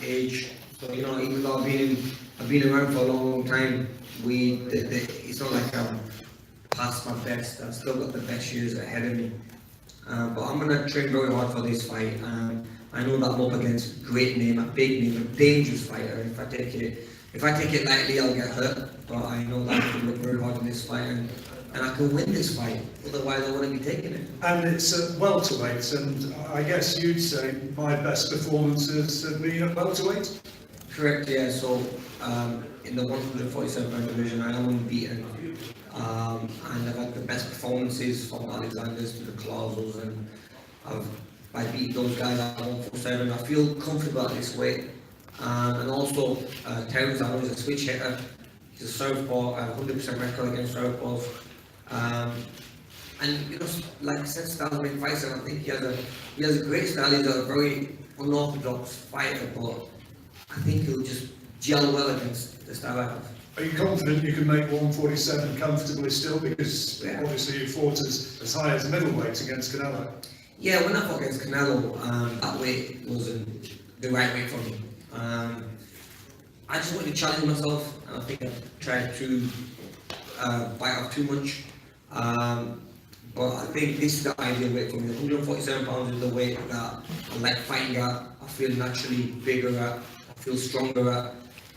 age. So even though I've been around for a long time, it's not like I'm past my best. I've still got the best years ahead of me. But I'm gonna train very hard for this fight. I know that I'm up against a great name, a big name, a dangerous fighter. If I take it lightly, I'll get hurt. But I know that I can work very hard in this fight, and I can win this fight. Otherwise, I wouldn't be taking it. And it's at welterweight, and I guess you'd say my best performances have been at welterweight? Correct, yeah. So in the 147 pound division, I am unbeaten. And I've had the best performances from Alexander's to the Clausels, and I beat those guys at 147. I feel comfortable at this weight. And also, Terence, I know he's a switch hitter. He's a southpaw, 100% record against southpaws. And like I said, styles make fights, and I think he has a great style. He's a very unorthodox fighter, but I think he'll just gel well against the style I have. Are you confident you can make 147 comfortably still? Because obviously you fought as high as middleweight against Canelo. Yeah, when I fought against Canelo, that weight wasn't the right weight for me. I just wanted to challenge myself, and I think I tried to bite off too much. But I think this is the ideal weight for me. 147 pounds is the weight that I like fighting at. I feel naturally bigger at, I feel stronger at,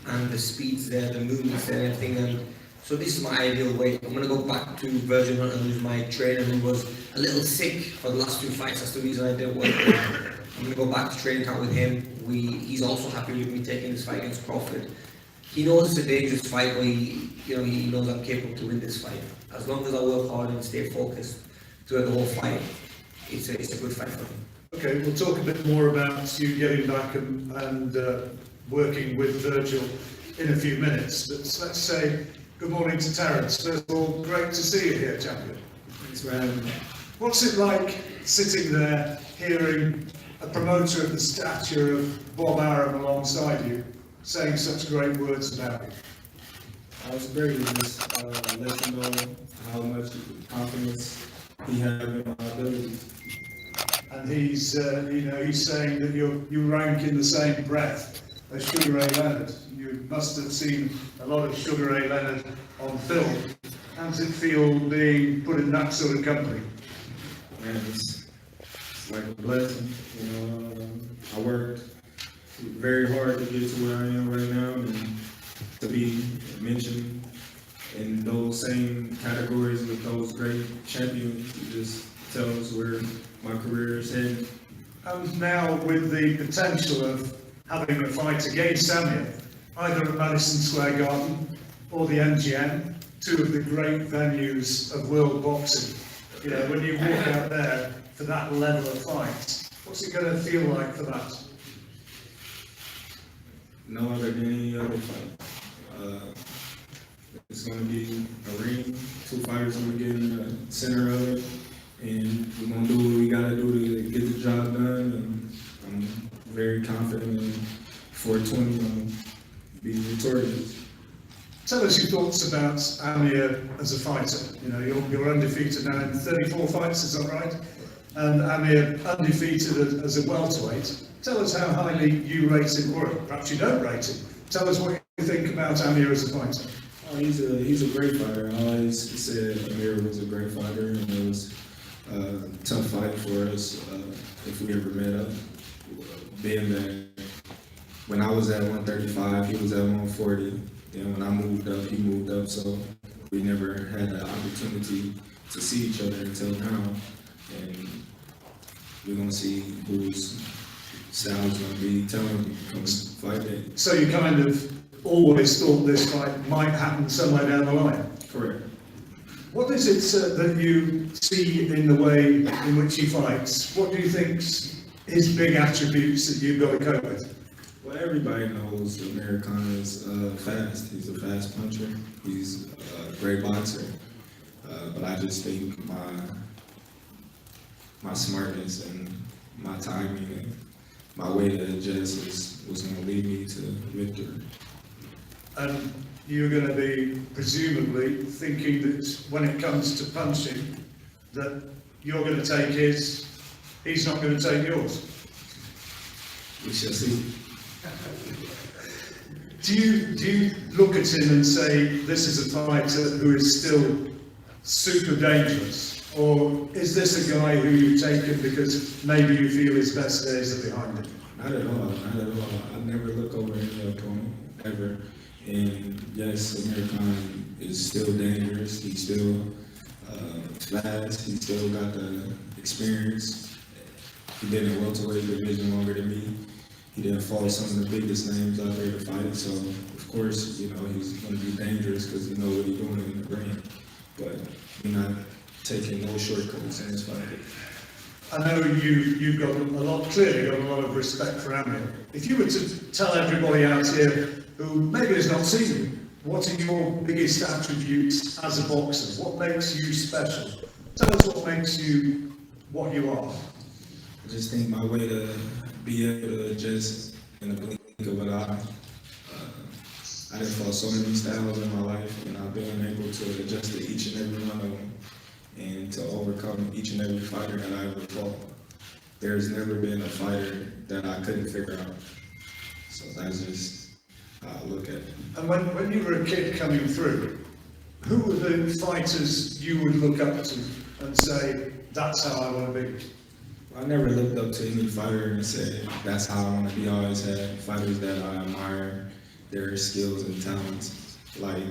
and the speed's there, the movement's there, and everything. And so this is my ideal weight. I'm going to go back to Virgin Hunter, who's my trainer, who was a little sick for the last 2 fights. That's the reason I didn't work. I'm going to go back to training camp with him. He's also happy with me taking this fight against Crawford. He knows it's a dangerous fight, but he knows I'm capable to win this fight. As long as I work hard and stay focused throughout the whole fight, it's a good fight for me. Okay, we'll talk a bit more about you getting back and working with Virgil in a few minutes. But let's say good morning to Terence. First of all, great to see you here, champion. Thanks for having me. What's it like sitting there, hearing a promoter of the stature of Bob Arum alongside you, saying such great words about you? I was very just let you know how much confidence he had in my abilities. And he's saying that you rank in the same breath as Sugar Ray Leonard. You must have seen a lot of Sugar Ray Leonard on film. How does it feel being put in that sort of company? Man, it's like a blessing. I worked very hard to get to where I am right now, and to be mentioned in those same categories with those great champions, it just tells where my career is heading. And now with the potential of having a fight against Amir, either at Madison Square Garden or the MGM, two of the great venues of world boxing. When you walk out there for that level of fight, what's it going to feel like for that? No other than any other fight. It's going to be a ring. 2 fighters are going to get in the center of it, and we're going to do what we got to do to get the job done. And I'm very confident in 420 I'll be victorious. Tell us your thoughts about Amir as a fighter. You're undefeated now in 34 fights, is that right? And Amir undefeated as a welterweight. Tell us how highly you rate him, or perhaps you don't rate him. Tell us what you think about Amir as a fighter. Oh, he's a great fighter. I always said Amir was a great fighter, and it was a tough fight for us if we ever met up. Being that when I was at 135, he was at 140. And when I moved up, he moved up, so we never had the opportunity to see each other until now. And we're going to see whose style is going to be telling come fight day. So you kind of always thought this fight might happen somewhere down the line? Correct. What is it that you see in the way in which he fights? What do you think's his big attributes that you've got to cope with? Well, everybody knows Amir Khan is fast. He's a fast puncher. He's a great boxer. But I just think my smartness and my timing and my way to adjust was going to lead me to victory. And you're going to be presumably thinking that when it comes to punching, that you're going to take his, he's not going to take yours. We shall see. Do you look at him and say, this is a fighter who is still super dangerous? Or is this a guy who you've taken because maybe you feel his best days are behind him? Not at all, not at all. I never look over any opponent, ever. And yes, Amir Khan is still dangerous. He's still fast. He's still got the experience. He did in welterweight division longer than me. He didn't follow some of the biggest names out there to fight it. So, of course, you know, he's going to be dangerous because he knows what he's doing in the ring. But you're not taking no shortcuts in his fight. I know you've got clearly got a lot of respect for Amir. If you were to tell everybody out here who maybe has not seen you, what are your biggest attributes as a boxer? What makes you special? Tell us what makes you what you are. I just think my way to be able to adjust in the blink of an eye. I done fought so many styles in my life, and I've been able to adjust to each and every one of them and to overcome each and every fighter that I ever fought. There's never been a fighter that I couldn't figure out. So that's just how I look at it. And when you were a kid coming through, who were the fighters you would look up to and say, that's how I want to be? I never looked up to any fighter and said, that's how I want to be. I always had fighters that I admire, their skills and talents, like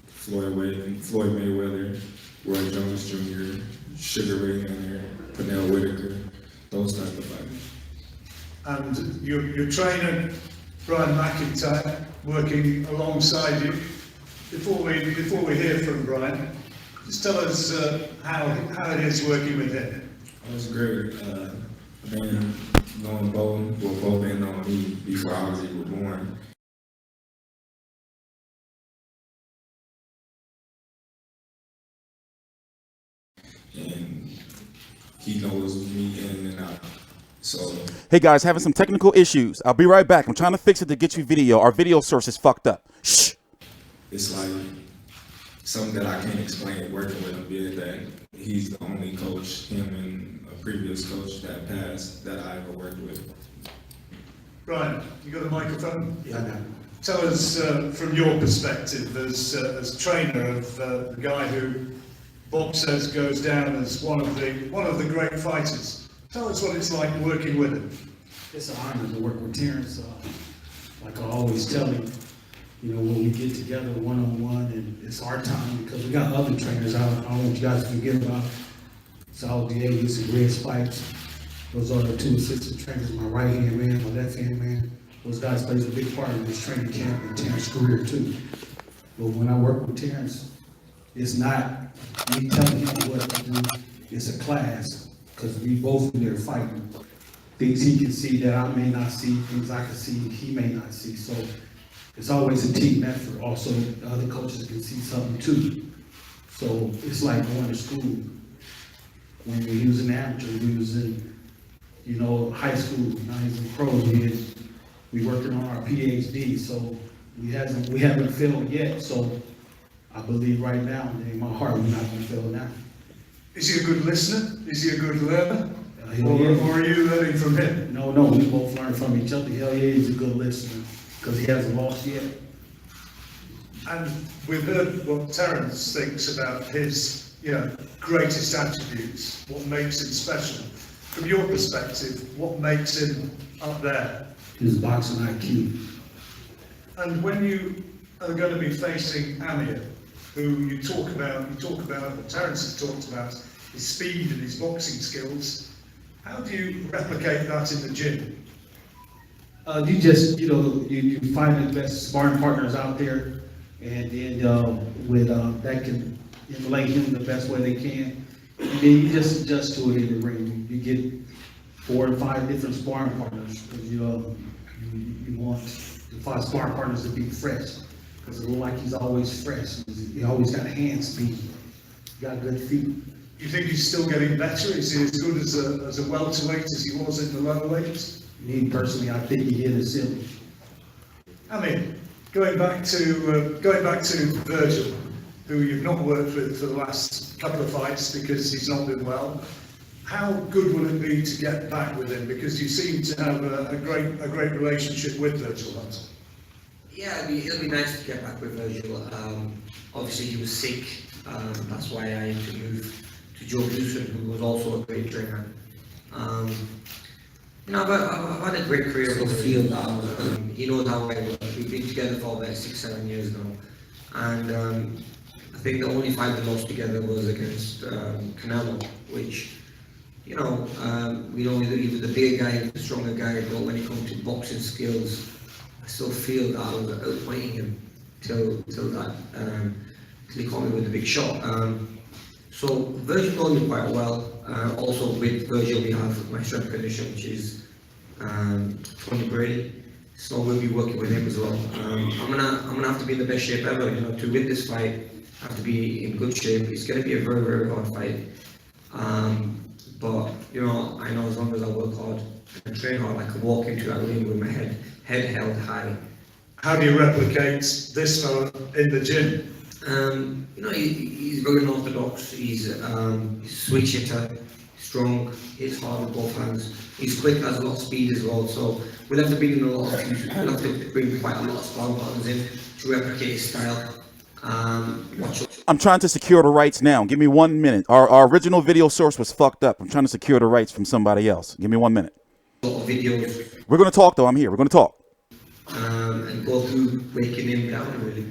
Floyd Mayweather, Roy Jones Jr., Sugar Ray Leonard, Pernell Whitaker, those type of fighters. And your trainer, Brian McIntyre, working alongside you. Before we hear from Brian, just tell us how it is working with him. It was great. Knowing Bo, well, Bo been knowing me before I was even born. And he knows me in and out. So. Hey guys, having some technical issues. I'll be right back. I'm trying to fix it to get you video. Our video source is fucked up. Shh. It's like something that I can't explain working with him, being that he's the only coach, him and a previous coach that passed, that I ever worked with. Brian, you got a microphone? Yeah, I got it. Tell us from your perspective as trainer of the guy who Bob says goes down as one of the great fighters. Tell us what it's like working with him. It's an honor to work with Terence. Like I always tell him, you know, when we get together one-on-one, and it's our time because we got other trainers. I don't want you guys to forget about Saul Dieguez and Red Spikes. Those are the two assistant trainers, my right-hand man, my left-hand man. Those guys plays a big part in this training camp and Terence's career too. But when I work with Terence, it's not me telling him what to do. It's a class because we both in there fighting. Things he can see that I may not see, things I can see he may not see. So it's always a team effort. Also, the other coaches can see something too. So it's like going to school. When we was in amateur, we was in, you know, high school. Now he's in pros. We working on our PhD. So we haven't failed yet. So I believe right now, in my heart, we're not going to fail now. Is he a good listener? Is he a good learner? Yeah. Or are you learning from him? No, we both learn from each other. Hell yeah, he's a good listener because he hasn't lost yet. And we've heard what Terence thinks about his, greatest attributes, what makes him special. From your perspective, what makes him up there? His boxing IQ. And when you are going to be facing Amir, who you talk about, Terence has talked about his speed and his boxing skills, how do you replicate that in the gym? You just, you find the best sparring partners out there, and then that can emulate him the best way they can. And then you just adjust to it in the ring. You get 4 or 5 different sparring partners because you want the 5 sparring partners to be fresh. Because it looks like he's always fresh. He always got hand speed. He got good feet. You think he's still getting better? Is he as good as a welterweight as he was in the lower weights? Me personally, I think he hit his ceiling. Amir, going back to Virgil, who you've not worked with for the last couple of fights because he's not been well. How good would it be to get back with him? Because you seem to have a great relationship with Virgil Hunter. Yeah, it'll be nice to get back with Virgil. Obviously, he was sick. That's why I had to move to Joe Newson, who was also a great trainer. I've had a great career on the field now. He knows how I work. We've been together for about 6-7 years now. And I think the only fight we lost together was against Canelo, which, we know he was the bigger guy, the stronger guy, but when it comes to boxing skills, I still feel that I was outfighting him till he caught me with a big shot. So Virgil knows me quite well. Also with Virgil we have my strength condition, which is Tony Brady. So we'll be working with him as well. I'm gonna have to be in the best shape ever. To win this fight, I have to be in good shape. It's gonna be a very, very hard fight. But I know as long as I work hard and train hard, I can walk into that ring with my head held high. How do you replicate this fellow in the gym? He's very unorthodox. He's a switch hitter, strong, hits hard with both hands. He's quick, has a lot of speed as well. So we'll have to bring in we'll have to bring quite a lot of sparring partners in to replicate his style. I'm trying to secure the rights now. Give me 1 minute. Our original video source was fucked up. I'm trying to secure the rights from somebody else. Give me 1 minute. A lot of videos. We're gonna talk though. I'm here. We're gonna talk. And go through breaking him down really.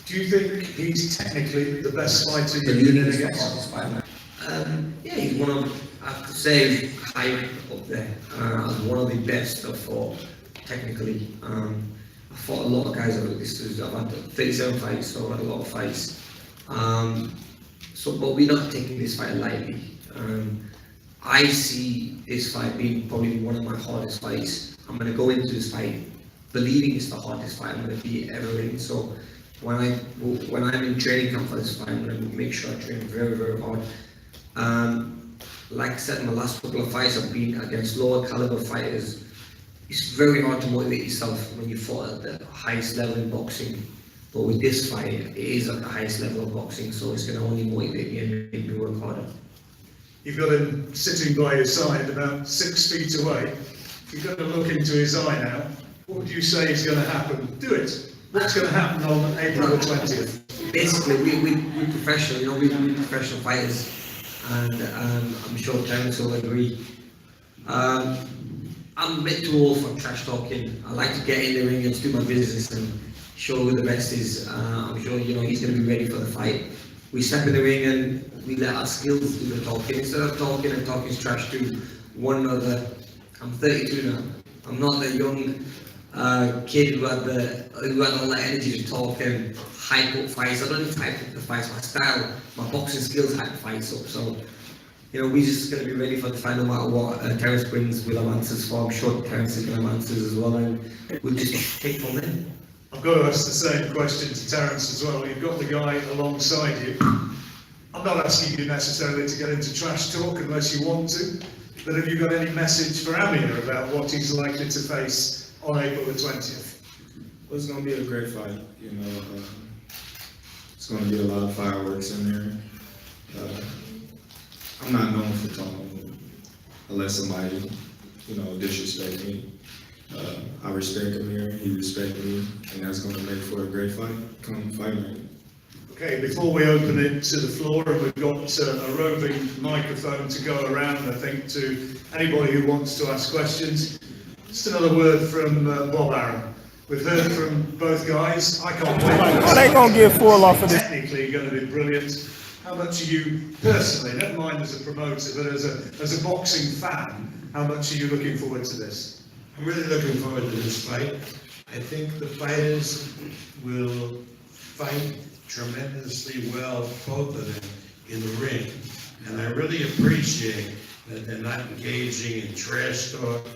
Do you think he's technically the best fighter you've been in against? Yeah, he's one of, I have to say, high up there. As one of the best I've fought technically. I fought a lot of guys over this. I've had 37 fights, so I've had a lot of fights. But we're not taking this fight lightly. I see this fight being probably one of my hardest fights. I'm going to go into this fight believing it's the hardest fight I'm going to be ever in. So when I'm in training camp for this fight, I'm going to make sure I train very, very hard. Like I said, in my last couple of fights, I've been against lower caliber fighters. It's very hard to motivate yourself when you fought at the highest level in boxing. But with this fight, it is at the highest level of boxing, so it's going to only motivate me and make me work harder. You've got him sitting by your side about 6 feet away. You've got to look into his eye now. What would you say is going to happen? Do it. What's going to happen on April the 20th? Basically, we're professional, we're professional fighters, and I'm sure Terence will agree. I'm a bit too old for trash talking. I like to get in the ring and do my business and show who the best is. I'm sure he's going to be ready for the fight. We step in the ring and we let our skills do the talking. Instead of talking and talking trash to one another, I'm 32 now. I'm not the young kid who had all that energy to talk and hype up fights. I don't need to hype up the fights. My style, my boxing skills hype fights up. So, we're just going to be ready for the fight no matter what Terence brings. We'll have answers for. I'm sure Terence is going to have answers as well, and we'll just take from there. I've got to ask the same question to Terence as well. You've got the guy alongside you. I'm not asking you necessarily to get into trash talk unless you want to, but have you got any message for Amir about what he's likely to face on April the 20th? Well, it's going to be a great fight. It's going to be a lot of fireworks in there. I'm not known for talking unless somebody, disrespect me. I respect Amir, he respects me, and that's going to make for a great fight. Come fight me. Okay, before we open it to the floor, and we've got a roving microphone to go around, I think, to anybody who wants to ask questions. Just another word from Bob Arum. We've heard from both guys. I can't wait. Well, they gonna get full off of this. Technically going to be brilliant. How much are you personally, never mind as a promoter, but as a boxing fan, how much are you looking forward to this? I'm really looking forward to this fight. I think the fighters will fight tremendously well, both of them, in the ring. And I really appreciate that they're not engaging in trash talk,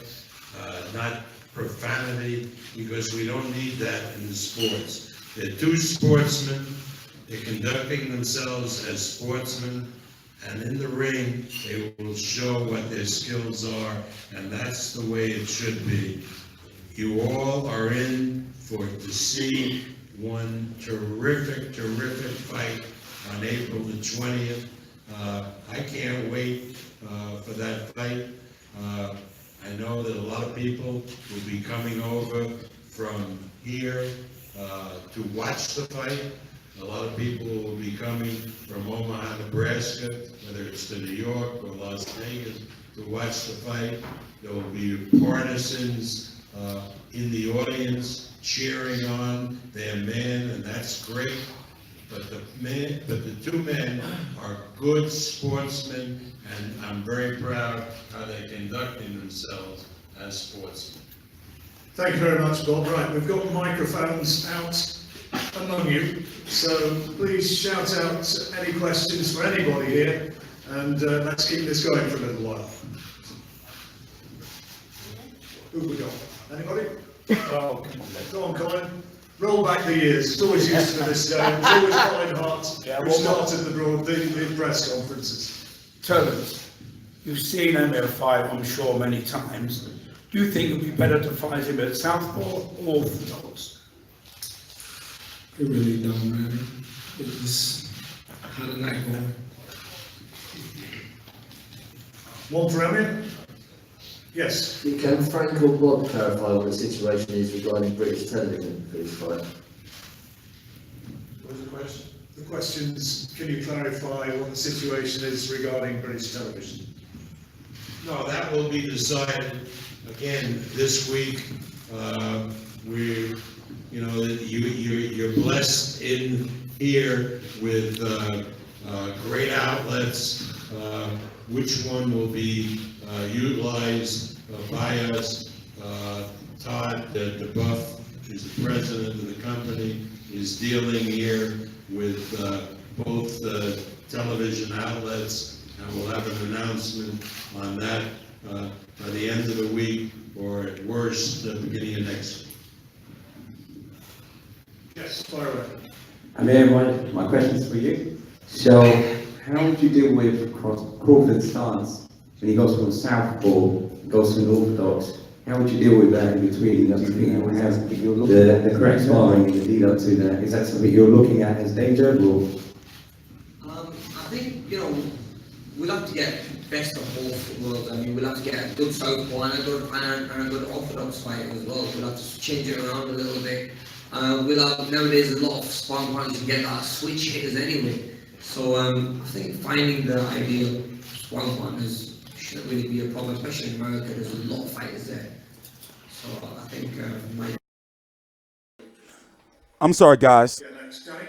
not profanity, because we don't need that in the sports. They're two sportsmen. They're conducting themselves as sportsmen, and in the ring, they will show what their skills are, and that's the way it should be. You all are in to see one terrific fight on April the 20th. I can't wait for that fight. I know that a lot of people will be coming over from here to watch the fight. A lot of people will be coming from Omaha, Nebraska, whether it's to New York or Las Vegas, to watch the fight. There will be partisans in the audience cheering on their man, and that's great. But the two men are good sportsmen, and I'm very proud how they're conducting themselves as sportsmen. Thank you very much, Bob. Right, we've got microphones out among you, so please shout out any questions for anybody here, and let's keep this going for a little while. Who have we got? Anybody? Oh, go on, Colin. Roll back the years. It's always used to this day. It's always Colin Hart who started the press conferences. Terence, you've seen Amir fight, I'm sure, many times. Do you think it would be better to fight him at southpaw or orthodox? It really don't matter. It's how the night going. One for Amir? Yes. Can Frank or Bob clarify what the situation is regarding British television for this fight? What's the question? The questions, can you clarify what the situation is regarding British television? No, that will be decided again this week. You're blessed in here with great outlets. Which one will be utilized by us? Todd DeBuff, who's the president of the company, is dealing here with both television outlets, and we'll have an announcement on that by the end of the week, or at worst, the beginning of next week. Yes, fire away. Amir, my question's for you. So, how would you deal with Crawford's stance when he goes from southpaw, goes to an orthodox? How would you deal with that in between? Do you think it will have the correct sparring in the lead up to that? Is that something you're looking at as danger, or? I think, we'll have to get best of both worlds. I mean, we'll have to get a good southpaw and a good orthodox fight as well. We'll have to change it around a little bit. Nowadays a lot of sparring partners can get that switch hitters anyway. So I think finding the ideal sparring partners shouldn't really be a problem, especially in America. There's a lot of fighters there. So I think I'm sorry, guys. Yeah, next, Johnny.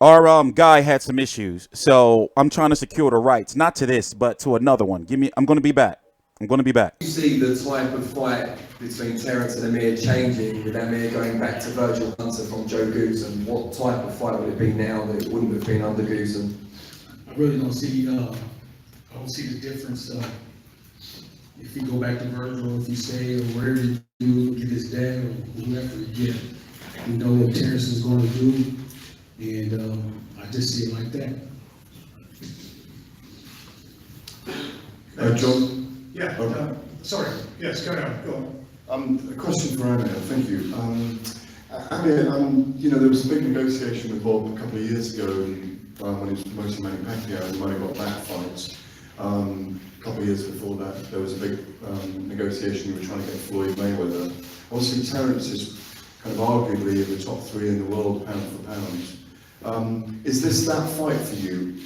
Our guy had some issues, so I'm trying to secure the rights, not to this, but to another one. I'm going to be back. You see the type of fight between Terence and Amir changing, with Amir going back to Virgil Hunter from Joe Goose, and what type of fight would it be now that it wouldn't have been under Goose? And I really don't see, I don't see the difference, if you go back to Virgil, if you stay, or wherever you do, get his dad, or whoever you get. We know what Terence is going to do, and I just see it like that. John? Yeah, sorry. Yes, carry on. Go on. A question for Amir, thank you. Amir, there was a big negotiation with Bob a couple of years ago when he was promoting Manny Pacquiao, and when he got that fight. A couple of years before that, there was a big negotiation. You were trying to get Floyd Mayweather. Obviously, Terence is kind of arguably in the top 3 in the world, pound for pound. Is this that fight for you?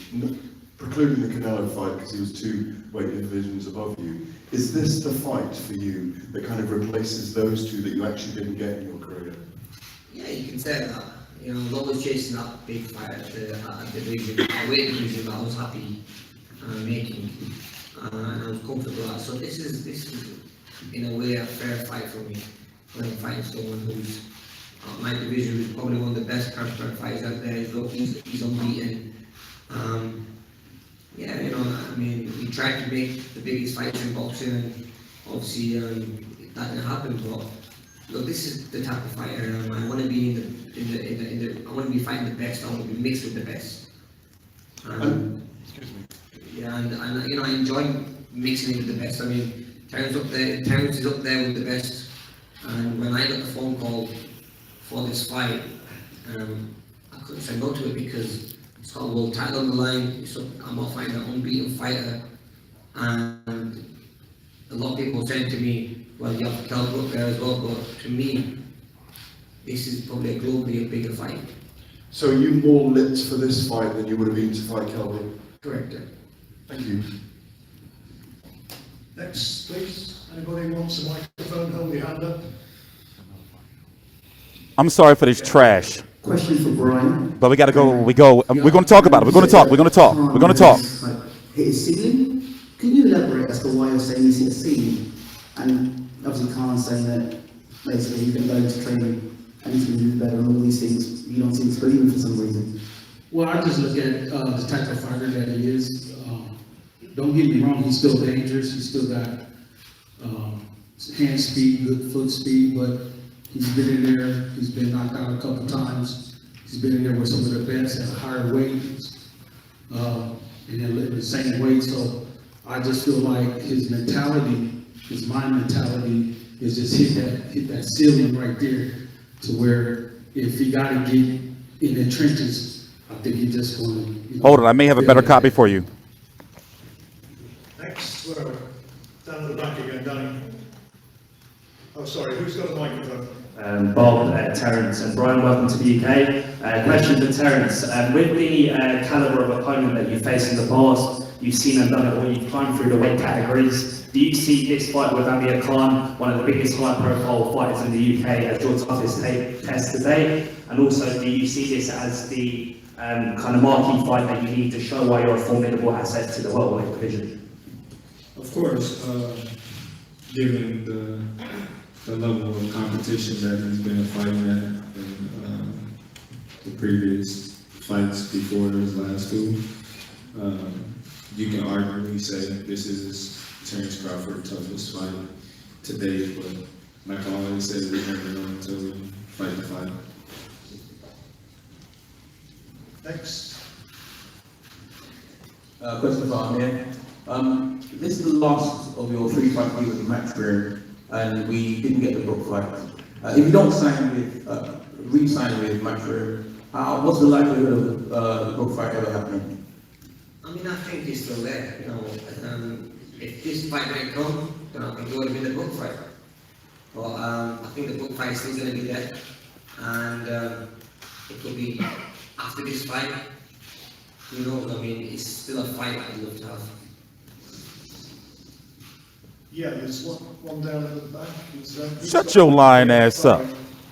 Precluding the Canelo fight because he was 2 weight divisions above you. Is this the fight for you that kind of replaces those 2 that you actually didn't get in your career? yeah, you can say that. I was always chasing that big fight at the division, weight division that I was happy making, and I was comfortable at. So this is in a way a fair fight for me. When I'm fighting someone who's my division, who's probably one of the best counter fighters out there. He's unbeaten. We tried to make the biggest fights in boxing, and obviously that didn't happen. But look, this is the type of fighter I want to be I want to be fighting the best. I want to be mixed with the best. Excuse me. Yeah, and I enjoy mixing it with the best. I mean, Terence is up there with the best. And when I got the phone call for this fight, I couldn't say no to it because it's got a world title on the line. I'm not fighting an unbeaten fighter, and a lot of people saying to me, "Well, you have to tell Brook there as well." But to me, this is probably a globally a bigger fight. So are you more lit for this fight than you would have been to fight Kelvin? Correct. Thank you. Next, please. Anybody wants a microphone? Hold your hand up. I'm sorry for this trash. Question for Brian. But we gotta go. We're going to talk about it. We're going to talk. We're going to talk. We're going to talk. Hit his ceiling. Can you elaborate as to why you're saying he's hit a ceiling? And obviously, Khan's saying that basically you can go to training and he's going to do better and all these things. You don't seem to believe him for some reason. Well, I just look at the type of fighter that he is. Don't get me wrong, he's still dangerous. He's still got hand speed, good foot speed, but he's been in there. He's been knocked out a couple times. He's been in there with some of the best at a higher weight, and then the same weight. So I just feel like his mentality, his mind mentality, is just hit that ceiling right there, to where if he got to get in the trenches, I think he just going to. Hold on, I may have a better copy for you. Next, where? Down at the back again, Danny. Oh, sorry, who's got a microphone? Bob, Terence, and Brian, welcome to the UK. Question for Terence. With the calibre of opponent that you've faced in the past, you've seen and done it all, you've climbed through the weight categories. Do you see this fight with Amir Khan, one of the biggest high-profile fighters in the UK, as your toughest test today? And also, do you see this as the kind of marquee fight that you need to show why you're a formidable asset to the welterweight division? Of course, given the level of competition that he's been fighting at in the previous fights before his last two, you can arguably say this is Terence Crawford's toughest fight to date, but like I always say, we never know until we fight the fight. Next. Question for Amir. This is the last of your 3 fight deal with Matchroom, and we didn't get the Brook fight. If you don't sign with, re-sign with Matchroom, what's the likelihood of the Brook fight ever happening? I mean, I think it's still there. You know, if this fight might come, then I think it would have been the Brook fight. But I think the Brook fight is still going to be there, and it will be after this fight. You know, I mean, it's still a fight I'd love to have. Yeah, there's one down at the back. Shut your lying ass up.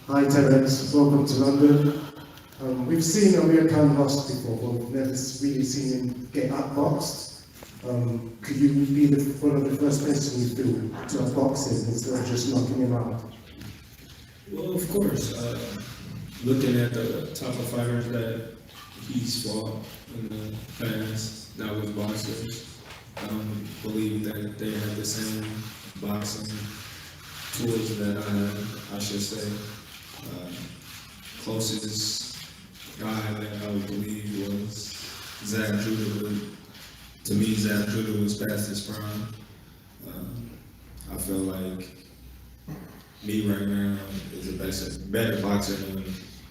Hi Terence, welcome to London. We've seen Amir Khan lost before, but we've never really seen him get outboxed. Could you be one of the first person you do to outbox him instead of just knocking him out? Well, of course. Looking at the top of fighters that he's fought in the past, that was boxers. I don't believe that they have the same boxing tools that I have, I should say. Closest guy that I would believe was Zach Judah. To me, Zach Judah was past his prime. I feel like me right now is a better boxer than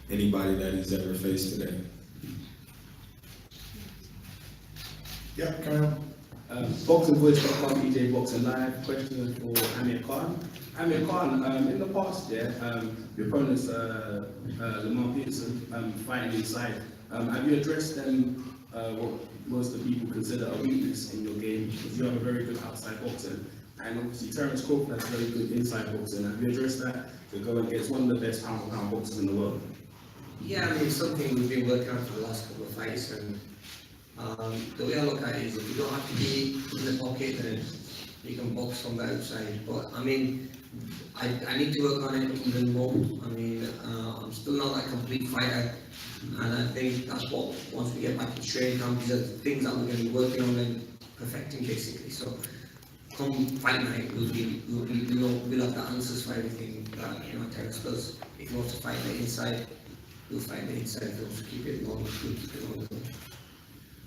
anybody that he's ever faced today. Yeah, carry on. BoxingVoice.com, EJ Boxing Live. Question for Amir Khan. Amir Khan, in the past, your opponents, Lamar Peterson, fighting inside. Have you addressed them, what most of the people consider a weakness in your game? Because you have a very good outside boxer. And obviously Terence Crawford has very good inside boxing. Have you addressed that to go against one of the best pound-for-pound boxers in the world? Yeah, I mean, it's something we've been working on for the last couple of fights, and the way I look at it is if you don't have to be in the pocket, then you can box from the outside. But I mean, I need to work on it even more. I mean, I'm still not a complete fighter, and I think that's what, once we get back to training camp, these are the things that we're going to be working on and perfecting basically. So come fight night, we'll have the answers for everything that Terence does. If he wants to fight the inside, we'll fight the inside. If he wants to keep it long, we'll keep it long.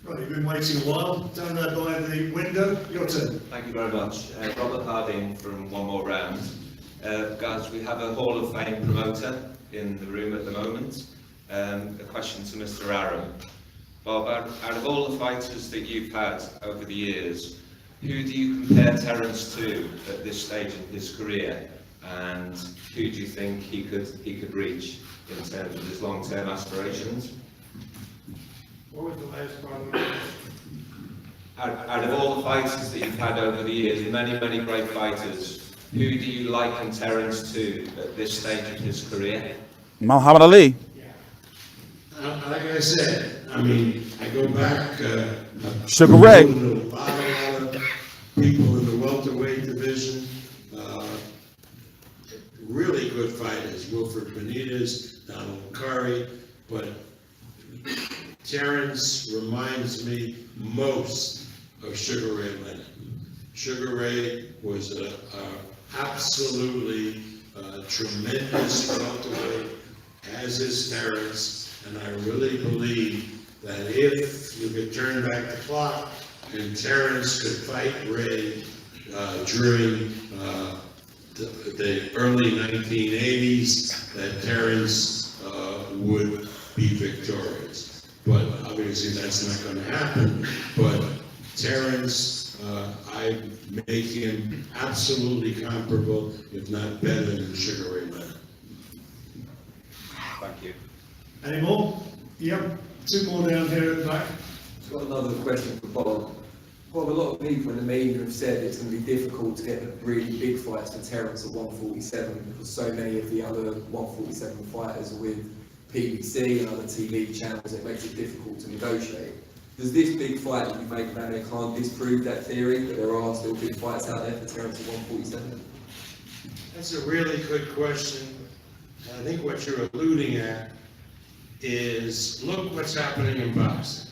Right, you've been waiting a while. Down there by the window, your turn. Thank you very much. Robert Harding from One More Round. Guys, we have a Hall of Fame promoter in the room at the moment. A question to Mr. Arum. Bob, out of all the fighters that you've had over the years, who do you compare Terence to at this stage in his career? and who do you think he could reach in terms of his long-term aspirations? What was the last part of it? Out of all the fighters that you've had over the years, many great fighters, who do you liken Terence to at this stage of his career? Muhammad Ali. Like I said, I mean, I go back. Sugar Ray. A lot of people in the welterweight division, really good fighters. Wilfred Benitez, Donald Curry, but Terence reminds me most of Sugar Ray Leonard. Sugar Ray was a absolutely tremendous welterweight, as is Terence. And I really believe that if you could turn back the clock and Terence could fight Ray during the early 1980s, that Terence would be victorious. But obviously that's not going to happen. But Terence, I make him absolutely comparable, if not better than Sugar Ray Leonard. Thank you. Any more? Yep, two more down here at the back. I've got another question for Bob. Bob, a lot of people in the media have said it's going to be difficult to get really big fights for Terence at 147 because so many of the other 147 fighters are with PBC and other TV channels. It makes it difficult to negotiate. Does this big fight that you make with Amir Khan disprove that theory, that there are still big fights out there for Terence at 147? That's a really good question. I think what you're alluding at is, look what's happening in boxing.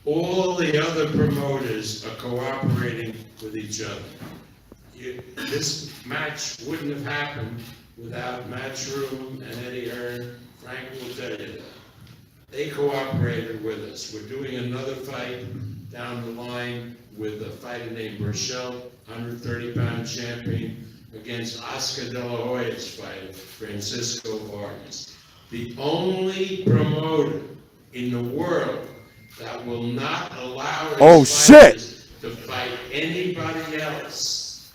All the other promoters are cooperating with each other. This match wouldn't have happened without Matchroom and Eddie Hearn. Frank will tell you that. They cooperated with us. We're doing another fight down the line with a fighter named Rochelle, 130-pound champion, against Oscar De La Hoya's fighter, Francisco Vargas. The only promoter in the world that will not allow its fighters to fight anybody else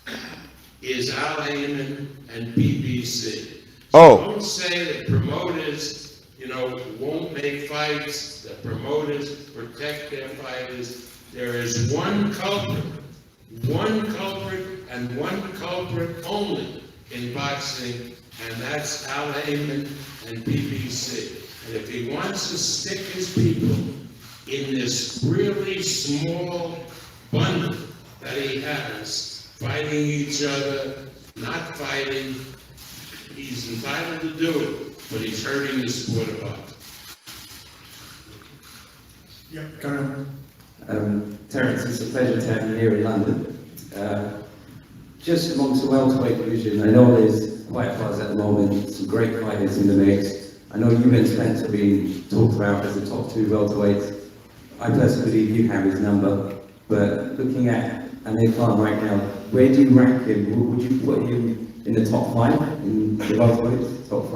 is Al Heyman and BBC. So don't say that promoters, won't make fights, that promoters protect their fighters. There is one culprit and one culprit only in boxing, and that's Al Heyman and BBC. And if he wants to stick his people in this really small bundle that he has, fighting each other, not fighting, he's entitled to do it, but he's hurting the sport of boxing. Yep, carry on. Terence, it's a pleasure to have you here in London. Just amongst the welterweight division, I know there's quite a buzz at the moment, some great fighters in the mix. I know you and Spence are being talked about as the top two welterweights. I personally believe you have his number, but looking at Amir Khan right now, where do you rank him? Would you put him in the top 5, in the welterweights, top 5?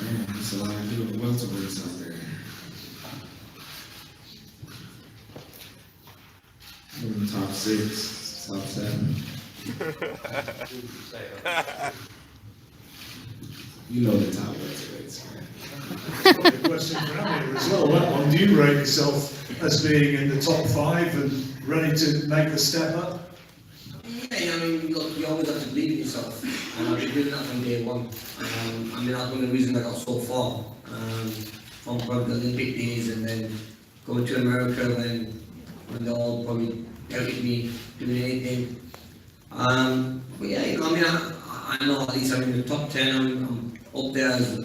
Man, there's a lot of good welterweights out there. In the top 6, top 7. You know the top welterweights, man. A question for Amir as well. What do you rate yourself as being in the top 5 and ready to make the step up? Yeah, I mean, look, you always have to believe in yourself, and I've been doing that from day one. I mean, that's one of the reasons I got so far, from probably the Olympic days and then going to America when they all probably doubted me doing anything. But yeah, I mean, I know at least I'm in the top 10, I'm up there as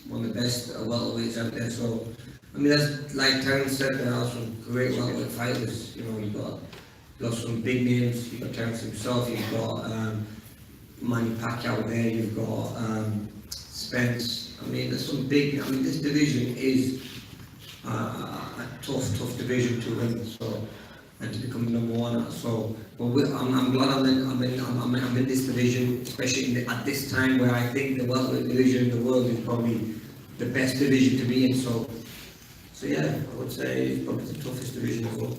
one of the best welterweights out there, so, I mean, that's like Terence said, there are some great welterweight fighters, you've got some big names, you've got Terence himself, you've got Manny Pacquiao there, you've got Spence. I mean, there's some big, this division is a tough division to win, so, and to become number 1. So, but I'm glad I'm in this division, especially at this time where I think the welterweight division in the world is probably the best division to be in. So So yeah, I would say it's probably the toughest division as well.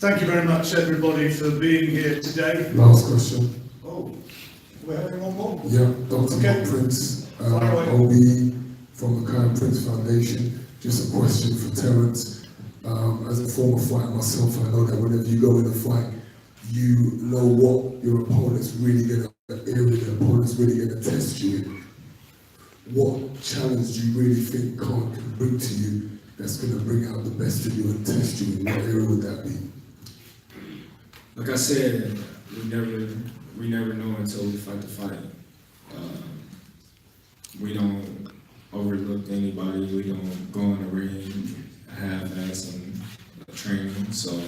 Thank you very much, everybody, for being here today. Last question. Oh, we're having one more? Yeah, Dr. Okay. Prince, Fire away. OB from the Kind Prince Foundation. Just a question for Terence. As a former fighter myself, I know that whenever you go in a fight, you know what your opponent's really going to, area the opponent's really going to test you in. What challenge do you really think Khan can bring to you that's going to bring out the best in you and test you? In what area would that be? Like I said, we never know until we fight the fight. We don't overlook anybody. We don't go in the ring half-ass and training. So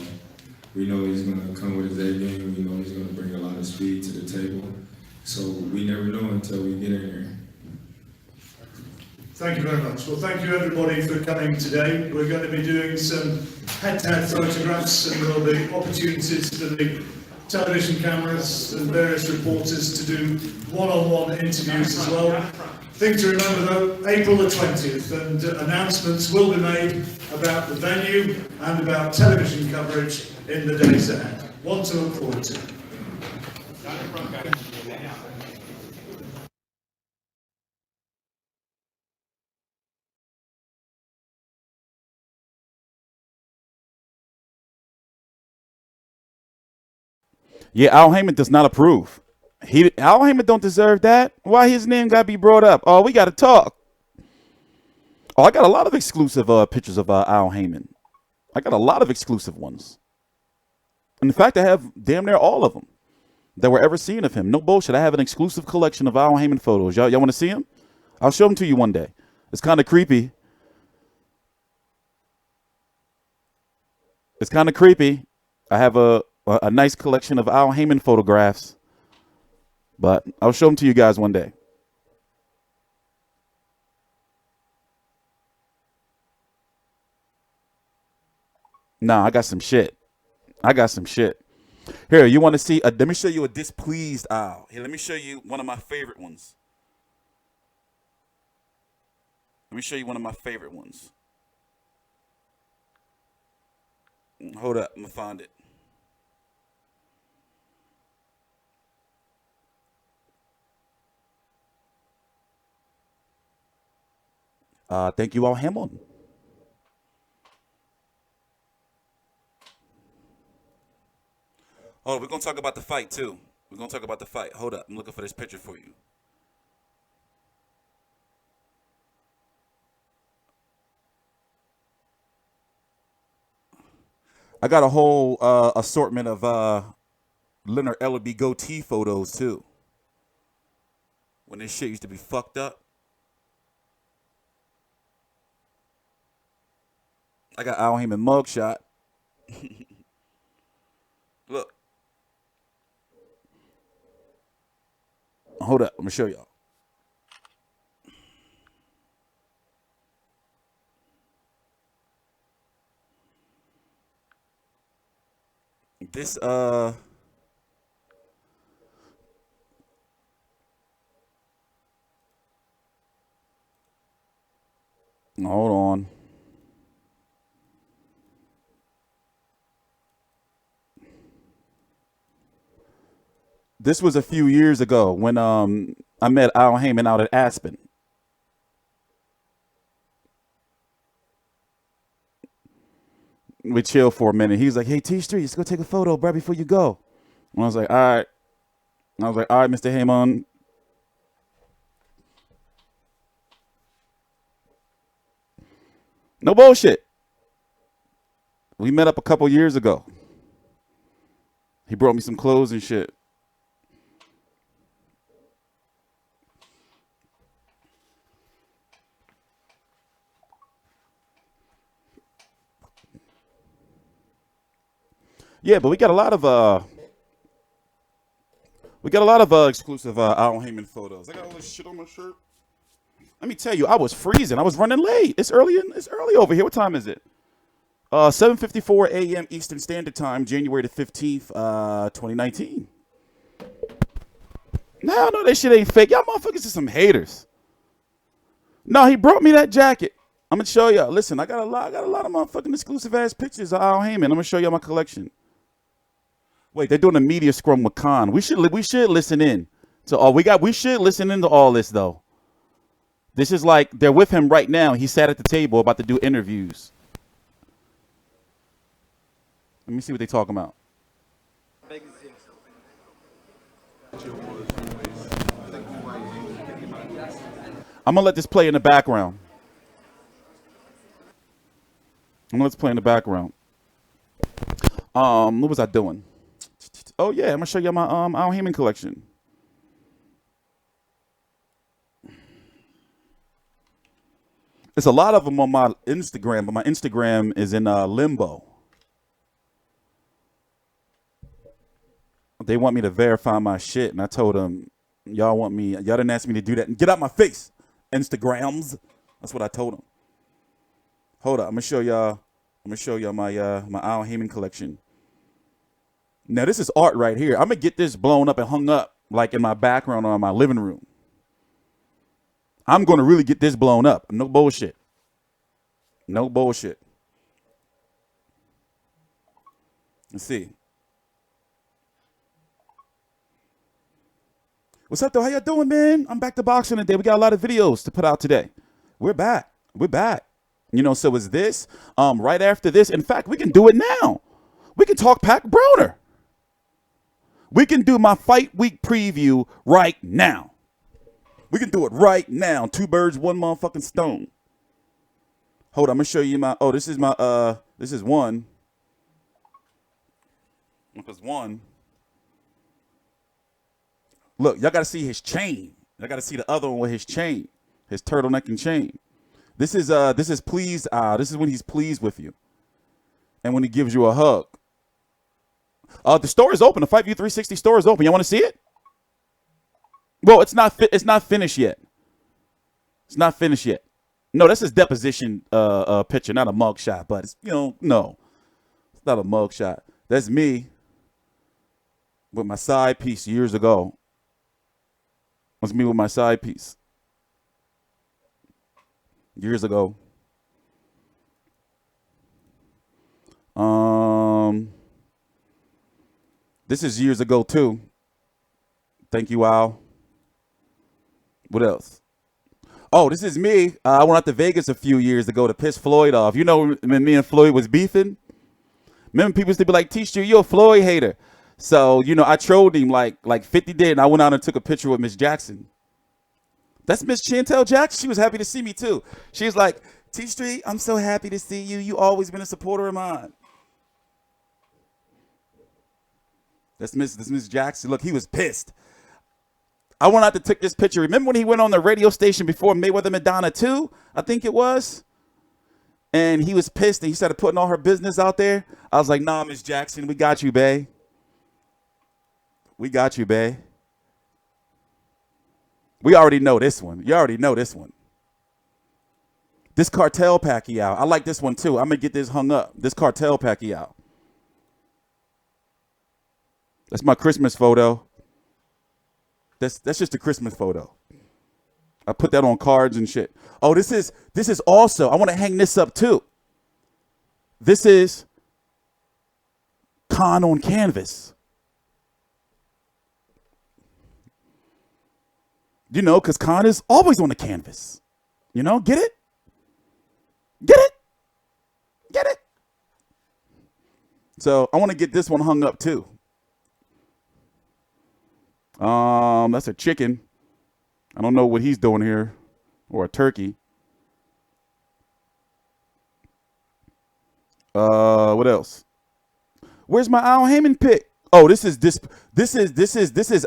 we know he's gonna come with his A game. We know he's gonna bring a lot of speed to the table. So we never know until we get in there. Thank you very much. Well, thank you everybody for coming today. We're going to be doing some head-to-head photographs, and there'll be opportunities for the television cameras and various reporters to do one-on-one interviews as well. Thing to remember though, April the 20th, and announcements will be made about the venue and about television coverage in the days ahead. One to look forward to. Yeah, Al Heyman does not approve. Al Heyman don't deserve that. Why his name got to be brought up? Oh, we got to talk. Oh, I got a lot of exclusive pictures of Al Heyman. I got a lot of exclusive ones. In fact, I have damn near all of them that were ever seen of him. No bullshit. I have an exclusive collection of Al Heyman photos. Y'all want to see them? I'll show them to you one day. It's kind of creepy. It's kind of creepy. I have a nice collection of Al Heyman photographs, but I'll show them to you guys one day. Nah, I got some shit. Here, you want to see? Let me show you a displeased Al. Here, let me show you one of my favorite ones. Hold up, I'm gonna find it. Thank you, Al Hamilton. Oh, we're going to talk about the fight, too. Hold up. I'm looking for this picture for you. I got a whole assortment of Leonard Ellerby goatee photos, too. When this shit used to be fucked up. I got Al Heyman mugshot. Look. Hold up. I'm going to show y'all. This, hold on. This was a few years ago when I met Al Heyman out at Aspen. We chilled for a minute. He's like, "Hey, T Street, let's go take a photo, bro, before you go." And I was like, "All right." All right, Mr. Heyman. No bullshit. We met up a couple years ago. He brought me some clothes and shit. Yeah, but we got a lot of exclusive Al Heyman photos. I got all this shit on my shirt. Let me tell you, I was freezing. I was running late. It's early over here. What time is it? 7:54 a.m. Eastern Standard Time, January the 15th, 2019. No, that shit ain't fake. Y'all motherfuckers are some haters. No, he brought me that jacket. I'm gonna show y'all. Listen, I got a lot of motherfucking exclusive ass pictures of Al Heyman. I'm gonna show y'all my collection. Wait, they're doing a media scrum with Khan. We should listen in to all we should listen into all this though. This is like they're with him right now. He sat at the table about to do interviews. Let me see what they talking about. I'm gonna let this play in the background. Let's play in the background. What was I doing? Oh yeah, I'm gonna show you my Al Heyman collection. There's a lot of them on my Instagram, but my Instagram is in limbo. They want me to verify my shit, and I told them, y'all didn't ask me to do that. And get out my face, Instagrams. That's what I told them. Hold up, I'm gonna show y'all my my Al Heyman collection. Now this is art right here. I'm gonna get this blown up and hung up like in my background or in my living room. I'm gonna really get this blown up. No bullshit. No bullshit. Let's see. What's up, though? How y'all doing, man? I'm back to boxing today. We got a lot of videos to put out today. We're back. We're back. You know, so is this. Right after this, in fact, we can do it now. We can talk Pac Broner. We can do my fight week preview right now. We can do it right now. 2 birds, 1 motherfucking stone. Hold on, I'm gonna show you my. Oh, this is my. This is one. Because one. Look, y'all gotta see his chain. Y'all gotta see the other one with his chain, his turtleneck and chain. This is pleased. This is when he's pleased with you, and when he gives you a hug. The store is open. The Fight View 360 store is open. You want to see it? Well, it's not finished yet. It's not finished yet. No, that's his deposition picture, not a mug shot. But it's, no, it's not a mug shot. That's me with my side piece years ago. That's me with my side piece years ago. This is years ago too. Thank you, Al. What else? Oh, this is me. I went out to Vegas a few years ago to piss Floyd off. You know, when me and Floyd was beefing? Remember, people used to be like, T-Street, you're a Floyd hater. So, I trolled him like 50 did, and I went out and took a picture with Miss Jackson. That's Miss Chantel Jackson. She was happy to see me, too. She was like, T-Street, I'm so happy to see you. You always been a supporter of mine. That's Miss Jackson. Look, he was pissed. I went out to take this picture. Remember when he went on the radio station before Mayweather Madonna 2? I think it was. And he was pissed and he started putting all her business out there. I was like, nah, Miss Jackson, we got you, bae. We got you, bae. We already know this one. You already know this one. This Cartel Pacquiao. I like this one too. I'm going to get this hung up. This Cartel Pacquiao. That's my Christmas photo. That's just a Christmas photo. I put that on cards and shit. Oh, this is also, I want to hang this up too. This is Khan on canvas. Because Khan is always on the canvas. Get it? Get it? Get it? So I want to get this one hung up too. That's a chicken. I don't know what he's doing here, or a turkey. What else? Where's my Al Heyman pic? Oh, this is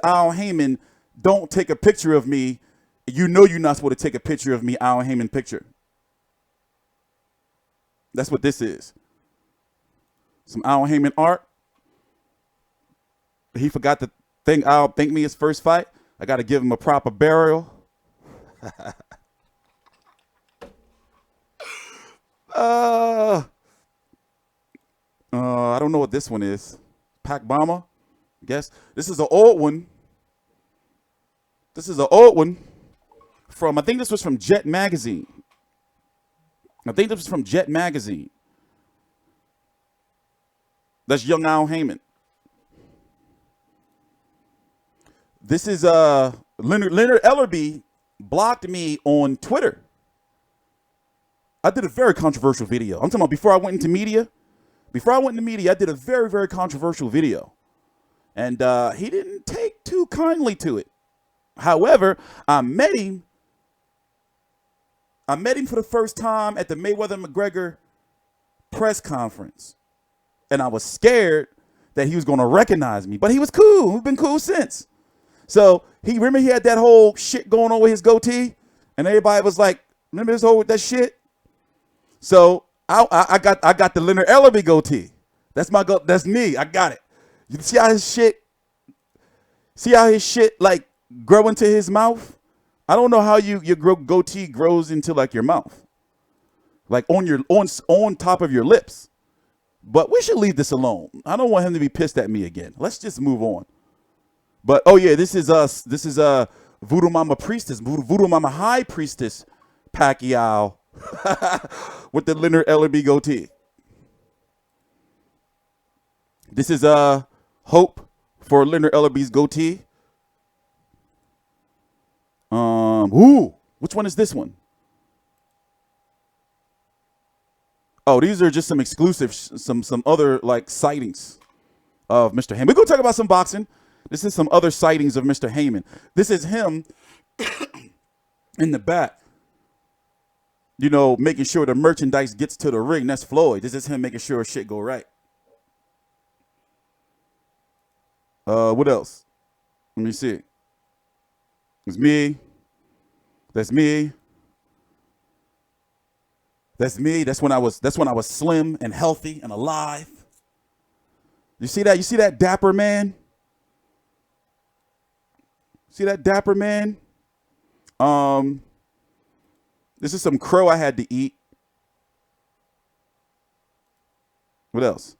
Al Heyman. Don't take a picture of me. You're not supposed to take a picture of me, Al Heyman picture. That's what this is. Some Al Heyman art. He forgot to thank me his first fight. I got to give him a proper burial. I don't know what this one is. Pac Bomber, I guess. This is an old one. This is an old one from, I think this was from Jet Magazine. I think this was from Jet Magazine. That's young Al Heyman. This is Leonard Ellerby blocked me on Twitter. I did a very controversial video. I'm talking about before I went into media. Before I went into media, I did a very, very controversial video. And he didn't take too kindly to it. However, I met him for the first time at the Mayweather-McGregor press conference. And I was scared that he was going to recognize me. But he was cool. We've been cool since. So remember he had that whole shit going on with his goatee? And everybody was like, remember his whole that shit? So I got the Leonard Ellerby goatee. That's me. I got it. You see how his shit like grow into his mouth? I don't know how your goatee grows into like your mouth. Like on top of your lips. But we should leave this alone. I don't want him to be pissed at me again. Let's just move on. But oh yeah, this is us. This is Voodoo Mama Priestess, Voodoo Mama High Priestess Pacquiao with the Leonard Ellerby goatee. This is hope for Leonard Ellerby's goatee. Which one is this one? Oh, these are just some exclusive, some other like sightings of Mr. Heyman. We're gonna talk about some boxing. This is some other sightings of Mr. Heyman. This is him in the back, you know, making sure the merchandise gets to the ring. That's Floyd. This is him making sure shit go right. What else? Let me see. It's me. That's me. That's me. That's when I was slim and healthy and alive. You see that? You see that dapper man? See that dapper man? This is some crow I had to eat. What else?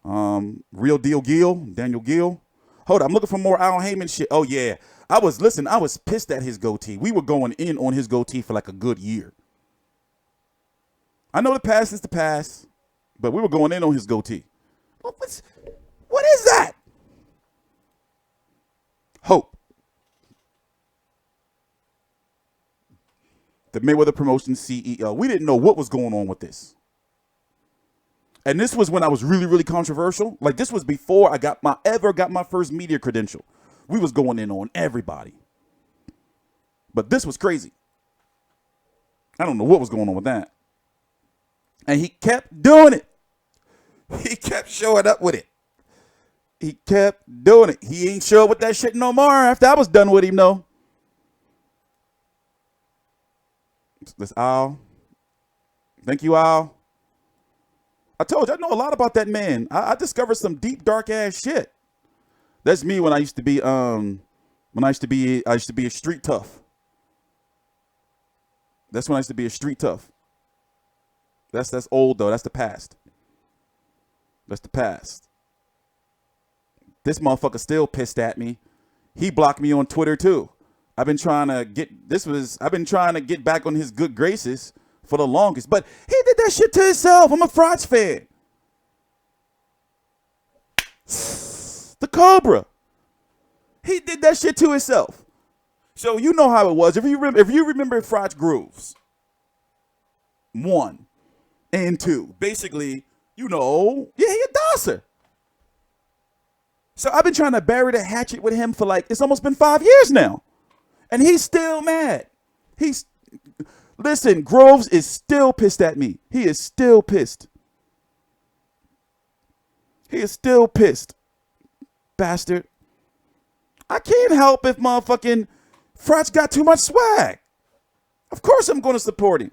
Real Deal Gil, Daniel Gil. Hold on, I'm looking for more Al Heyman shit. Oh yeah. I was pissed at his goatee. We were going in on his goatee for like a good year. I know the past is the past, but we were going in on his goatee. What is that? Hope. The Mayweather Promotions CEO. We didn't know what was going on with this. And this was when I was really, really controversial. Like this was before I ever got my first media credential. We was going in on everybody. But this was crazy. I don't know what was going on with that. And he kept doing it. He kept showing up with it. He kept doing it. He ain't show up with that shit no more after I was done with him, though. This Al. Thank you, Al. I told you, I know a lot about that man. I discovered some deep, dark ass shit. That's me when I used to be a street tough. That's when I used to be a street tough. That's old though. That's the past. That's the past. This motherfucker still pissed at me. He blocked me on Twitter too. I've been trying to get back on his good graces for the longest, but he did that shit to himself. I'm a Frauds fan. The Cobra. He did that shit to himself. So you know how it was. If you remember Frauds Grooves 1 and 2, basically, you know, yeah, he a dosser. So I've been trying to bury the hatchet with him for like, it's almost been 5 years now. And he's still mad. Listen, Groves is still pissed at me. He is still pissed. He is still pissed. Bastard. I can't help if motherfucking Frauds got too much swag. Of course I'm going to support him.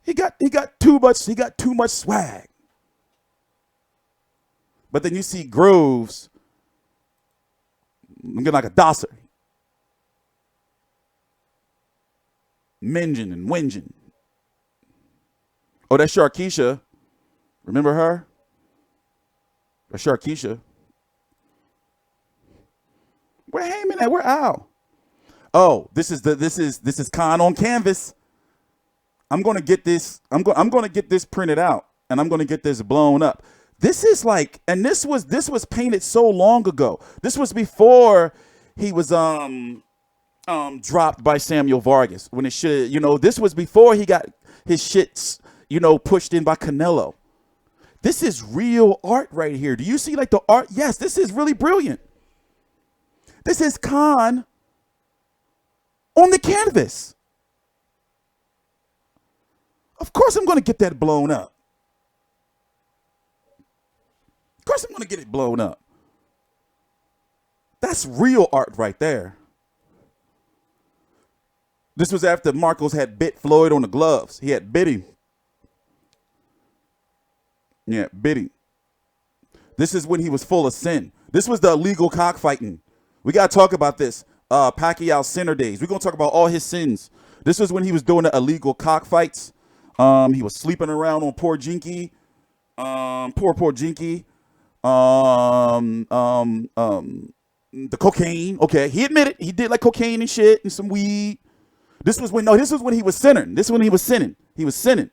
He got too much swag. But then you see Groves looking like a dosser. Minging and whinging. Oh, that's Sharkeisha. Remember her? That's Sharkeisha. Where Heyman at? Where Al? Oh, this is Khan on canvas. I'm gonna get this. I'm gonna get this printed out, and I'm gonna get this blown up. This is like, and this was painted so long ago. This was before he was dropped by Samuel Vargas. When it should, this was before he got his shits, pushed in by Canelo. This is real art right here. Do you see like the art? Yes, this is really brilliant. This is Khan on the canvas. Of course I'm going to get that blown up. Of course I'm going to get it blown up. That's real art right there. This was after Marcos had bit Floyd on the gloves. He had bit him. Yeah, bit him. This is when he was full of sin. This was the illegal cockfighting. We got to talk about this. Pacquiao center days. We're going to talk about all his sins. This was when he was doing the illegal cockfights. He was sleeping around on poor Jinky. Poor Jinky. The cocaine. Okay, he admitted he did like cocaine and shit and some weed. This was when he was sinning. This is when he was sinning. He was sinning.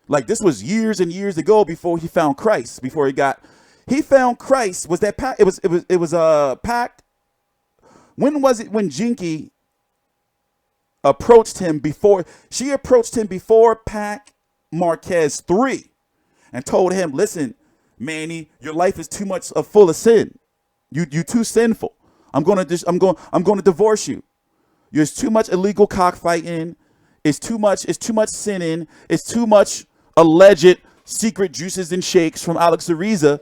Like this was years and years ago before he found Christ. Before he found Christ. Was that Pac? It was Pac. When was it when Jinky approached him before? She approached him before Pac Marquez 3 and told him, "Listen, Manny, your life is too much full of sin. You too sinful. I'm going to divorce you. There's too much illegal cockfighting. It's too much sinning. It's too much alleged secret juices and shakes from Alex Ariza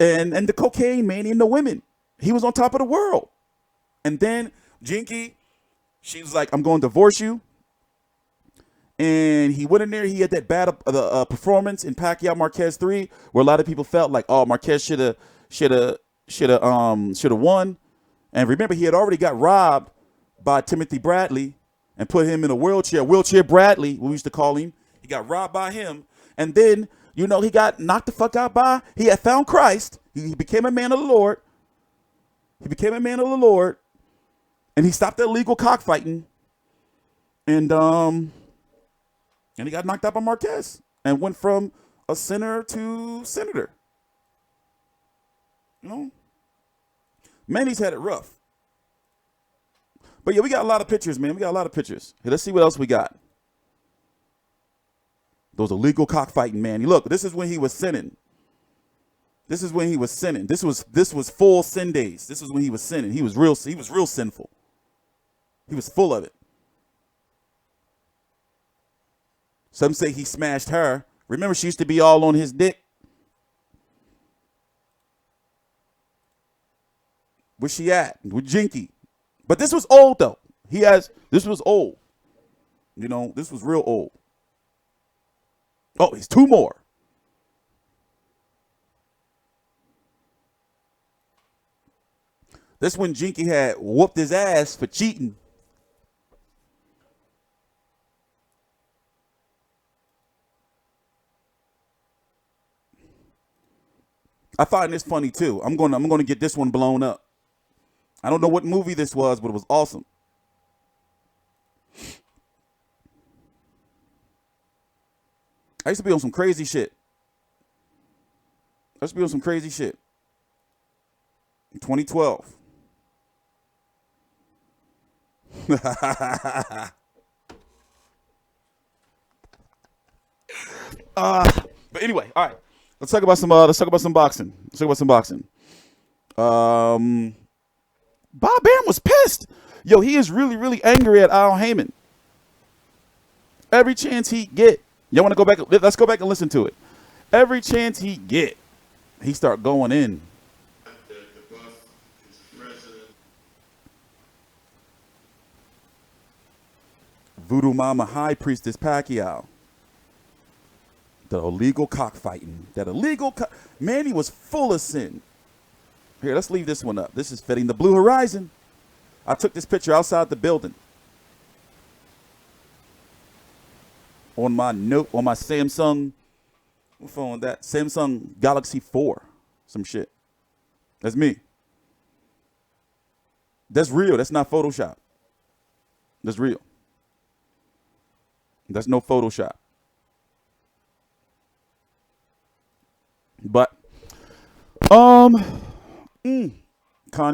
and the cocaine, Manny, and the women. He was on top of the world." And then Jinky, she was like, "I'm going to divorce you." And he went in there. He had that bad performance in Pacquiao Marquez 3, where a lot of people felt like, oh, Marquez should have won. And remember, he had already got robbed by Timothy Bradley and put him in a wheelchair Bradley, we used to call him. He got robbed by him. And then, he got knocked the fuck out by, he had found Christ. He became a man of the Lord. And he stopped the illegal cockfighting. And he got knocked out by Marquez and went from a sinner to senator. Manny's had it rough. But yeah, we got a lot of pictures, man. We got a lot of pictures. Hey, let's see what else we got. Those illegal cockfighting, Manny. Look, this is when he was sinning. This was full sin days. This was when he was sinning. He was real sinful. He was full of it. Some say he smashed her. Remember, she used to be all on his dick. Where's she at? With Jinky. But this was old, though. This was old. This was real old. Oh, he's two more. This when Jinky had whooped his ass for cheating. I find this funny too. I'm gonna get this one blown up. I don't know what movie this was, but it was awesome. I used to be on some crazy shit. In 2012. But anyway, all right. Let's talk about some boxing. Bob Arum was pissed. Yo, he is really, really angry at Al Heyman. Every chance he get, y'all want to go back? Let's go back and listen to it. Every chance he get, he start going in. Voodoo Mama High Priestess Pacquiao. The illegal cockfighting. Manny was full of sin. Here, let's leave this one up. This is fitting the Blue Horizon. I took this picture outside the building. On my Samsung, what phone that? Samsung Galaxy 4. Some shit. That's me. That's real. That's not Photoshop. That's real. That's no Photoshop. But, Khan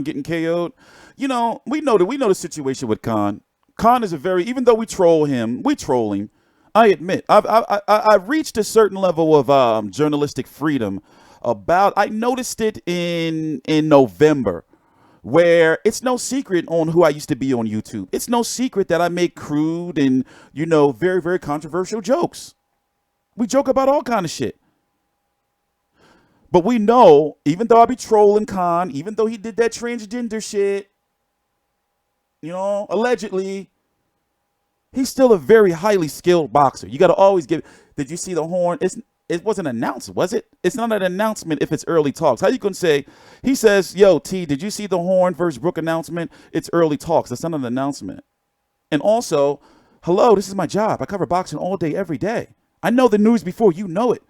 getting KO'd. You know, we know the situation with Khan. Khan is even though we troll him, I admit, I've reached a certain level of journalistic freedom. I noticed it in November, where it's no secret on who I used to be on YouTube. It's no secret that I make crude and, very, very controversial jokes. We joke about all kind of shit. But we know, even though I be trolling Khan, even though he did that transgender shit, allegedly, he's still a very highly skilled boxer. You got to always give. Did you see the horn? It wasn't announced, was it? It's not an announcement if it's early talks. How you gonna say? He says, "Yo, T, did you see the Horn versus Brook announcement? It's early talks. That's not an announcement." And also, hello, this is my job. I cover boxing all day, every day. I know the news before you know it.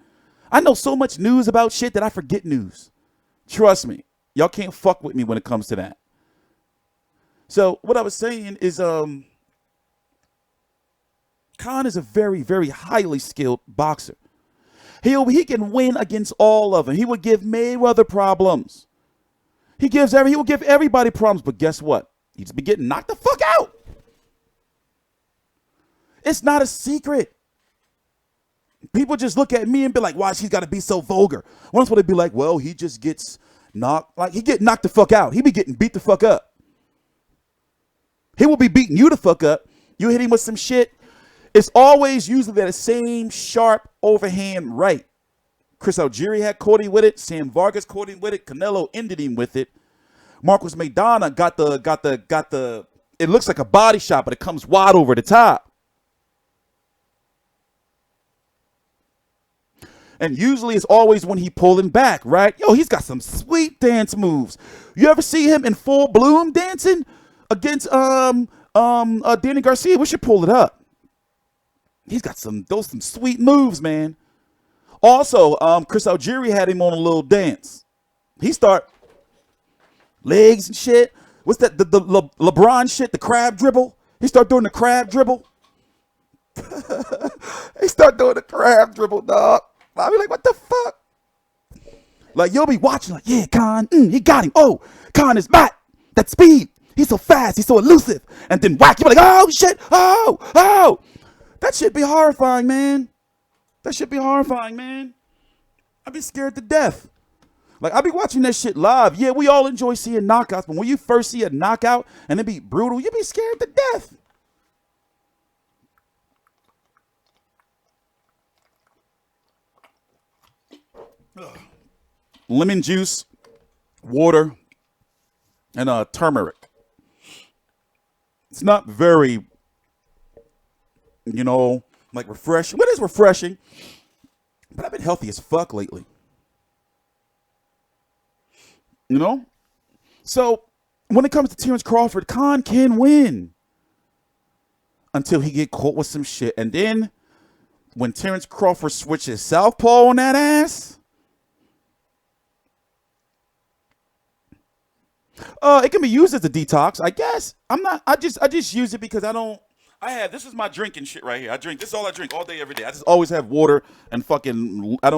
I know so much news about shit that I forget news. Trust me, y'all can't fuck with me when it comes to that. So what I was saying is, Khan is a very, very highly skilled boxer. He can win against all of them. He would give Mayweather problems. He will give everybody problems. But guess what? He's be getting knocked the fuck out. It's not a secret. People just look at me and be like, why she's got to be so vulgar? Once would they be like, well, he just gets knocked. Like, he get knocked the fuck out. He be getting beat the fuck up. He will be beating you the fuck up. You hit him with some shit. It's always usually that same sharp overhand right. Chris Algieri had caught him with it. Sam Vargas caught him with it. Canelo ended him with it. Marcos Maidana got the. It looks like a body shot, but it comes wide over the top. And usually it's always when he pulling back, right? Yo, he's got some sweet dance moves. You ever see him in full bloom dancing against Danny Garcia? We should pull it up. He's got some sweet moves, man. Also, Chris Algieri had him on a little dance. He start legs and shit. What's that? The LeBron shit, the crab dribble. He start doing the crab dribble. He start doing the crab dribble, dog. I'll be like, what the fuck? Like, you'll be watching, like, yeah, Khan, he got him. Oh, Khan is back. That speed. He's so fast. He's so elusive. And then whack. You're like, oh, shit. Oh. That shit be horrifying, man. That shit be horrifying, man. I'd be scared to death. Like, I be watching that shit live. Yeah, we all enjoy seeing knockouts, but when you first see a knockout and it be brutal, you be scared to death. Lemon juice, water, and turmeric. It's not very, like refreshing. But it is refreshing. But I've been healthy as fuck lately. So when it comes to Terence Crawford, Khan can win until he get caught with some shit. And then when Terence Crawford switches southpaw on that ass, it can be used as a detox, I guess. I just use it because this is my drinking shit right here. This is all I drink all day, every day. I just always have water and fucking, I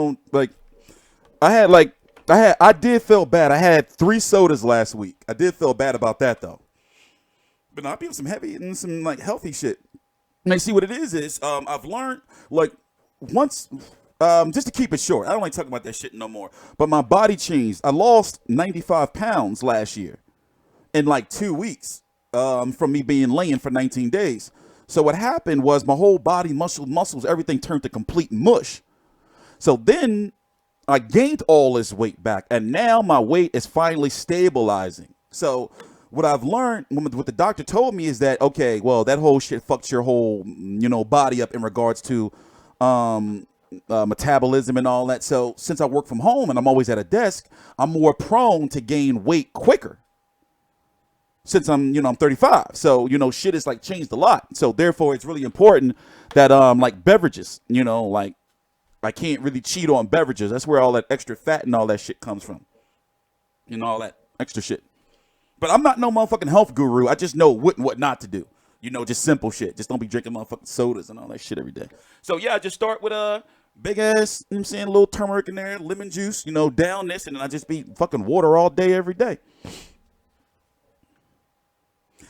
did feel bad. I had 3 sodas last week. I did feel bad about that though. But no, I be on some heavy and some healthy shit. And see what it is I've learned once, just to keep it short, I don't like talking about that shit no more. But my body changed. I lost 95 pounds last year in 2 weeks from me being laying for 19 days. So what happened was my whole body, muscles, everything turned to complete mush. So then I gained all this weight back, and now my weight is finally stabilizing. So what I've learned, what the doctor told me is that, okay, well, that whole shit fucks your whole, body up in regards to metabolism and all that. So since I work from home and I'm always at a desk, I'm more prone to gain weight quicker. Since I'm 35. So, shit is changed a lot. So therefore it's really important that, beverages, I can't really cheat on beverages. That's where all that extra fat and all that shit comes from. All that extra shit. But I'm not no motherfucking health guru. I just know what and what not to do. You know, just simple shit. Just don't be drinking motherfucking sodas and all that shit every day. So yeah, just start with a big ass, you know what I'm saying, a little turmeric in there, lemon juice, you know, down this, and then I just be fucking water all day, every day.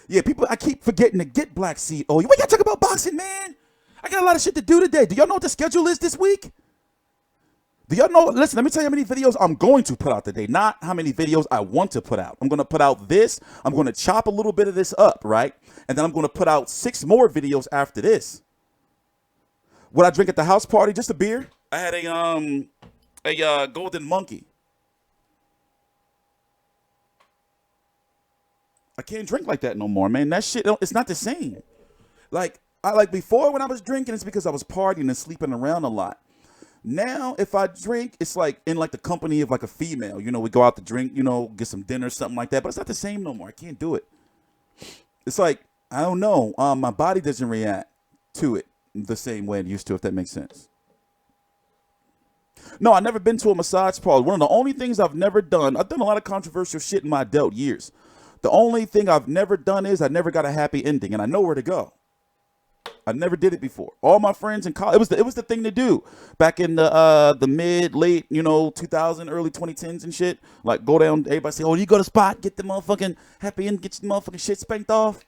Yeah, people, I keep forgetting to get black seed oil. We gotta talk about boxing, man. I got a lot of shit to do today. Do y'all know what the schedule is this week? Do y'all know? Listen, let me tell you how many videos I'm going to put out today, not how many videos I want to put out. I'm going to put out this. I'm going to chop a little bit of this up, right? And then I'm going to put out 6 more videos after this. What I drink at the house party, just a beer. I had a golden monkey. I can't drink like that no more, man. That shit, it's not the same. Like before when I was drinking, it's because I was partying and sleeping around a lot. Now, if I drink, it's like in like the company of like a female. You know, we go out to drink, you know, get some dinner, something like that. But it's not the same no more. I can't do it. It's like, I don't know. My body doesn't react to it the same way it used to, if that makes sense. No, I've never been to a massage parlor. One of the only things I've never done, I've done a lot of controversial shit in my adult years. The only thing I've never done is I never got a happy ending, and I know where to go. I never did it before. All my friends in college, it was the thing to do back in the late, you know, 2000, early 2010s and shit. Like go down, everybody say, oh, you go to spot, get the motherfucking happy ending, get your motherfucking shit spanked off.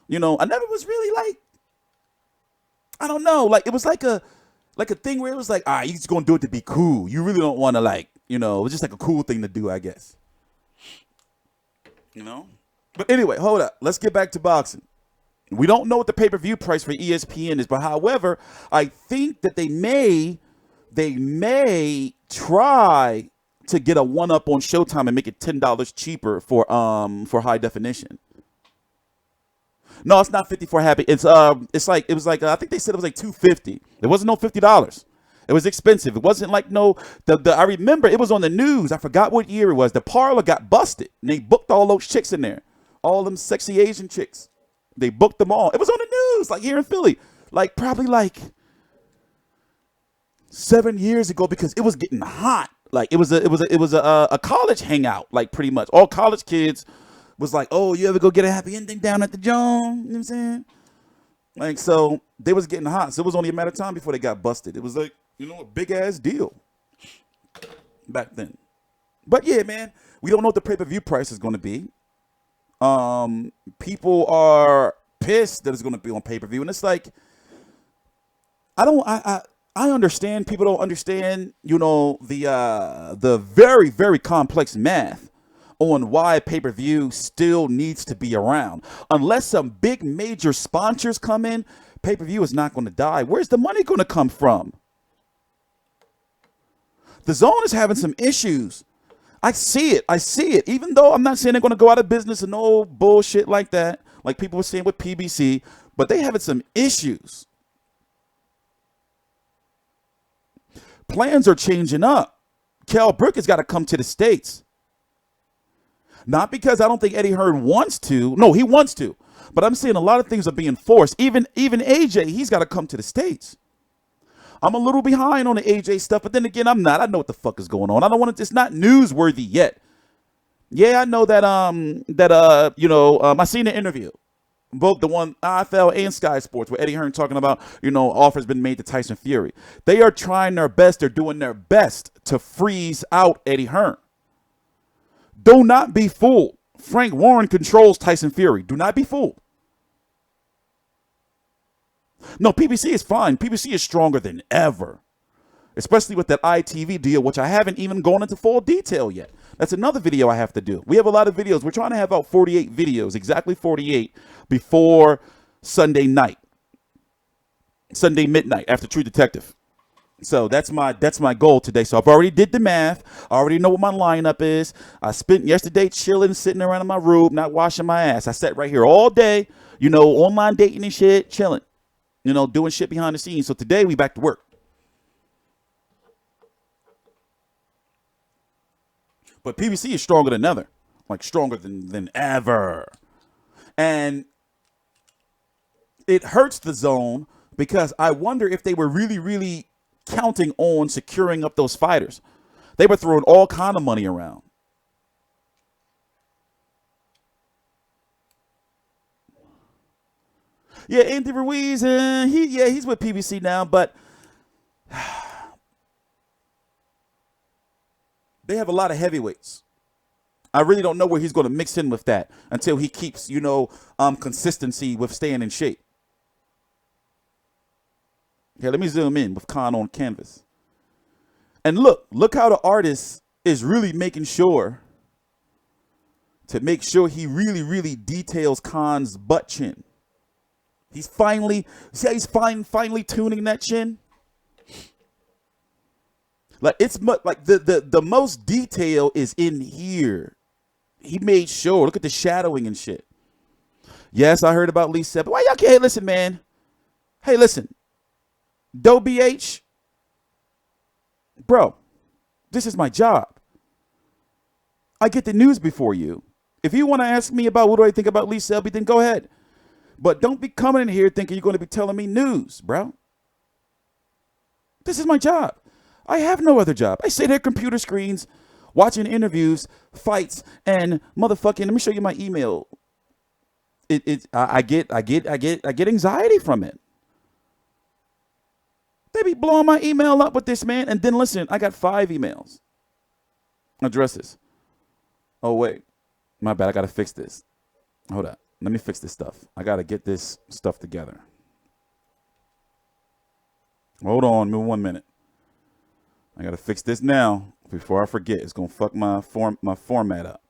You know, I never was really like, I don't know, like it was like a thing where it was like, all right, you just gonna do it to be cool. You really don't want to like, you know, it was just like a cool thing to do, I guess. You know? But anyway, hold up. Let's get back to boxing. We don't know what the pay-per-view price for ESPN is, but however, I think that they may try to get a one-up on Showtime and make it $10 cheaper for high definition. No, it's not 50 for happy. It was like I think they said it was like $250. It wasn't no $50. It was expensive. It wasn't like no, I remember it was on the news. I forgot what year it was. The parlor got busted and they booked all those chicks in there. All them sexy Asian chicks. They booked them all. It was on the news, like here in Philly. Like probably like 7 years ago because it was getting hot. Like it was a college hangout, like pretty much. All college kids was like, oh, you ever go get a happy ending down at the Jones? You know what I'm saying? Like, so they was getting hot. So it was only a matter of time before they got busted. It was like, you know, a big ass deal back then. But yeah, man, we don't know what the pay-per-view price is going to be. People are pissed that it's going to be on pay-per-view. And it's like, I understand people don't understand, you know, the very, very complex math on why pay-per-view still needs to be around. Unless some big major sponsors come in, pay-per-view is not going to die. Where's the money going to come from? The Zone is having some issues. I see it. Even though I'm not saying they're going to go out of business and no bullshit like that, like people were saying with PBC, but they having some issues. Plans are changing up. Brook has got to come to the States. Not because I don't think Eddie Hearn wants to. No, he wants to. But I'm saying a lot of things are being forced. Even AJ, he's got to come to the States. I'm a little behind on the AJ stuff, but then again, I'm not. I know what the fuck is going on. I don't want it. It's not newsworthy yet. Yeah, I know that. I seen the interview, both the one IFL and Sky Sports, where Eddie Hearn talking about, you know, offers been made to Tyson Fury. They are trying their best. They're doing their best to freeze out Eddie Hearn. Do not be fooled. Frank Warren controls Tyson Fury. Do not be fooled. No, PBC is fine. PBC is stronger than ever, especially with that ITV deal, which I haven't even gone into full detail yet. That's another video I have to do. We have a lot of videos. We're trying to have out 48 videos, exactly 48, before Sunday night, Sunday midnight after True Detective. So that's my goal today. So I've already did the math. I already know what my lineup is. I spent yesterday chilling, sitting around in my room, not washing my ass. I sat right here all day, you know, online dating and shit, chilling. You know, doing shit behind the scenes. So today we back to work. But PBC is stronger than ever. Like stronger than ever. And it hurts the Zone because I wonder if they were really, really counting on securing up those fighters. They were throwing all kind of money around. Yeah, Andy Ruiz, he's with PBC now, but they have a lot of heavyweights. I really don't know where he's going to mix in with that until he keeps, consistency with staying in shape. Here, let me zoom in with Khan on canvas. And look how the artist is really making sure to make sure he really, really details Khan's butt chin. He's finally, see how he's finally tuning that chin? Like it's like the most detail is in here. He made sure. Look at the shadowing and shit. Yes, I heard about Lee Sepp. Why y'all can't? Hey, listen, man. Hey, listen. Doe BH. Bro, this is my job. I get the news before you. If you want to ask me about what do I think about Lee Selby, then go ahead. But don't be coming in here thinking you're going to be telling me news, bro. This is my job. I have no other job. I sit at computer screens, watching interviews, fights, and motherfucking. Let me show you my email. I get anxiety from it. They be blowing my email up with this, man. And then listen, I got 5 emails. Addresses. Oh wait, my bad. I gotta fix this. Hold up. Let me fix this stuff. I gotta get this stuff together. Hold on, me 1 minute. I gotta fix this now before I forget. It's gonna fuck my format up.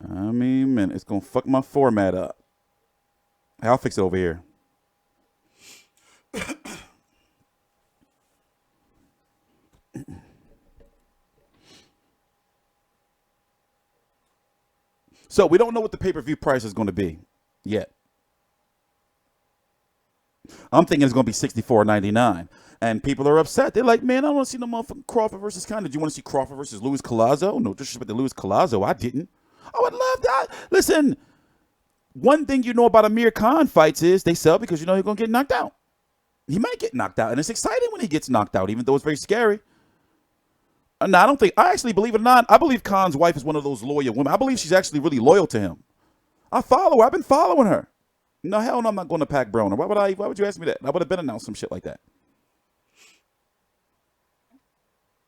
I mean, man, it's gonna fuck my format up. I'll fix it over here. So we don't know what the pay-per-view price is going to be yet. I'm thinking it's going to be $64.99. And people are upset. They're like, man, I don't want to see no motherfucking Crawford versus Conor. Did you want to see Crawford versus Luis Collazo? No disrespect to Luis Collazo. I didn't. I would love that. Listen, one thing you know about Amir Khan fights is they sell because you know he's going to get knocked out. He might get knocked out. And it's exciting when he gets knocked out, even though it's very scary. No, I actually, believe it or not, I believe Khan's wife is one of those loyal women. I believe she's actually really loyal to him. I follow her. I've been following her. No, hell no, I'm not going to pack Broner. Why would you ask me that? I would have been announced some shit like that.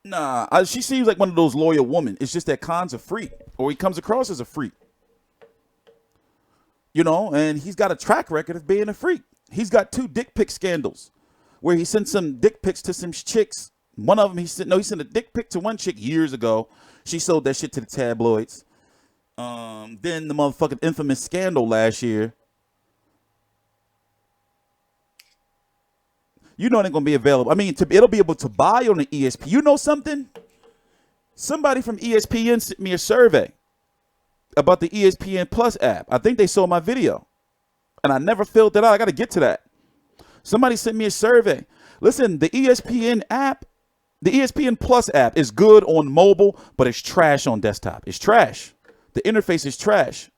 Nah, she seems like one of those loyal women. It's just that Khan's a freak, or he comes across as a freak. You know, and he's got a track record of being a freak. He's got 2 dick pic scandals where he sent some dick pics to some chicks. One of them, he sent a dick pic to one chick years ago. She sold that shit to the tabloids. Then the motherfucking infamous scandal last year. You know it ain't gonna be available. I mean, it'll be able to buy on the ESPN. You know something? Somebody from ESPN sent me a survey about the ESPN Plus app. I think they saw my video, and I never filled it out. I got to get to that. Somebody sent me a survey. Listen, the ESPN app. The ESPN Plus app is good on mobile, but it's trash on desktop. It's trash. The interface is trash.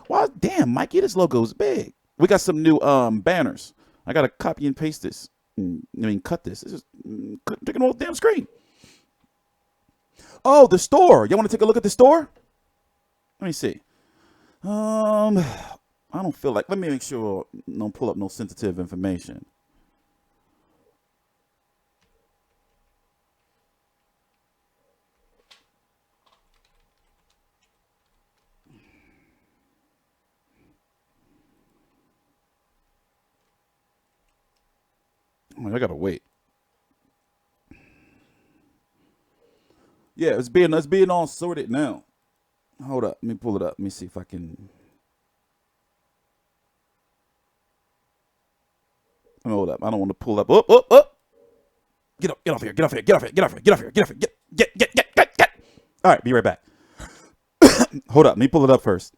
Why, damn, Mikey, this logo is big. We got some new banners. I got to copy and paste this. Cut this. This is taking the whole damn screen. Oh, the store. Y'all want to take a look at the store? Let me see. I don't feel like. Let me make sure I don't pull up no sensitive information. I gotta wait. Yeah, it's being all sorted now. Hold up, let me pull it up. Let me see if I can. Hold up, I don't want to pull up. Up. Get off here. Get off here. Get off here. Get off here. Get off here. Get off here. Get. All right, be right back. Hold up, let me pull it up first.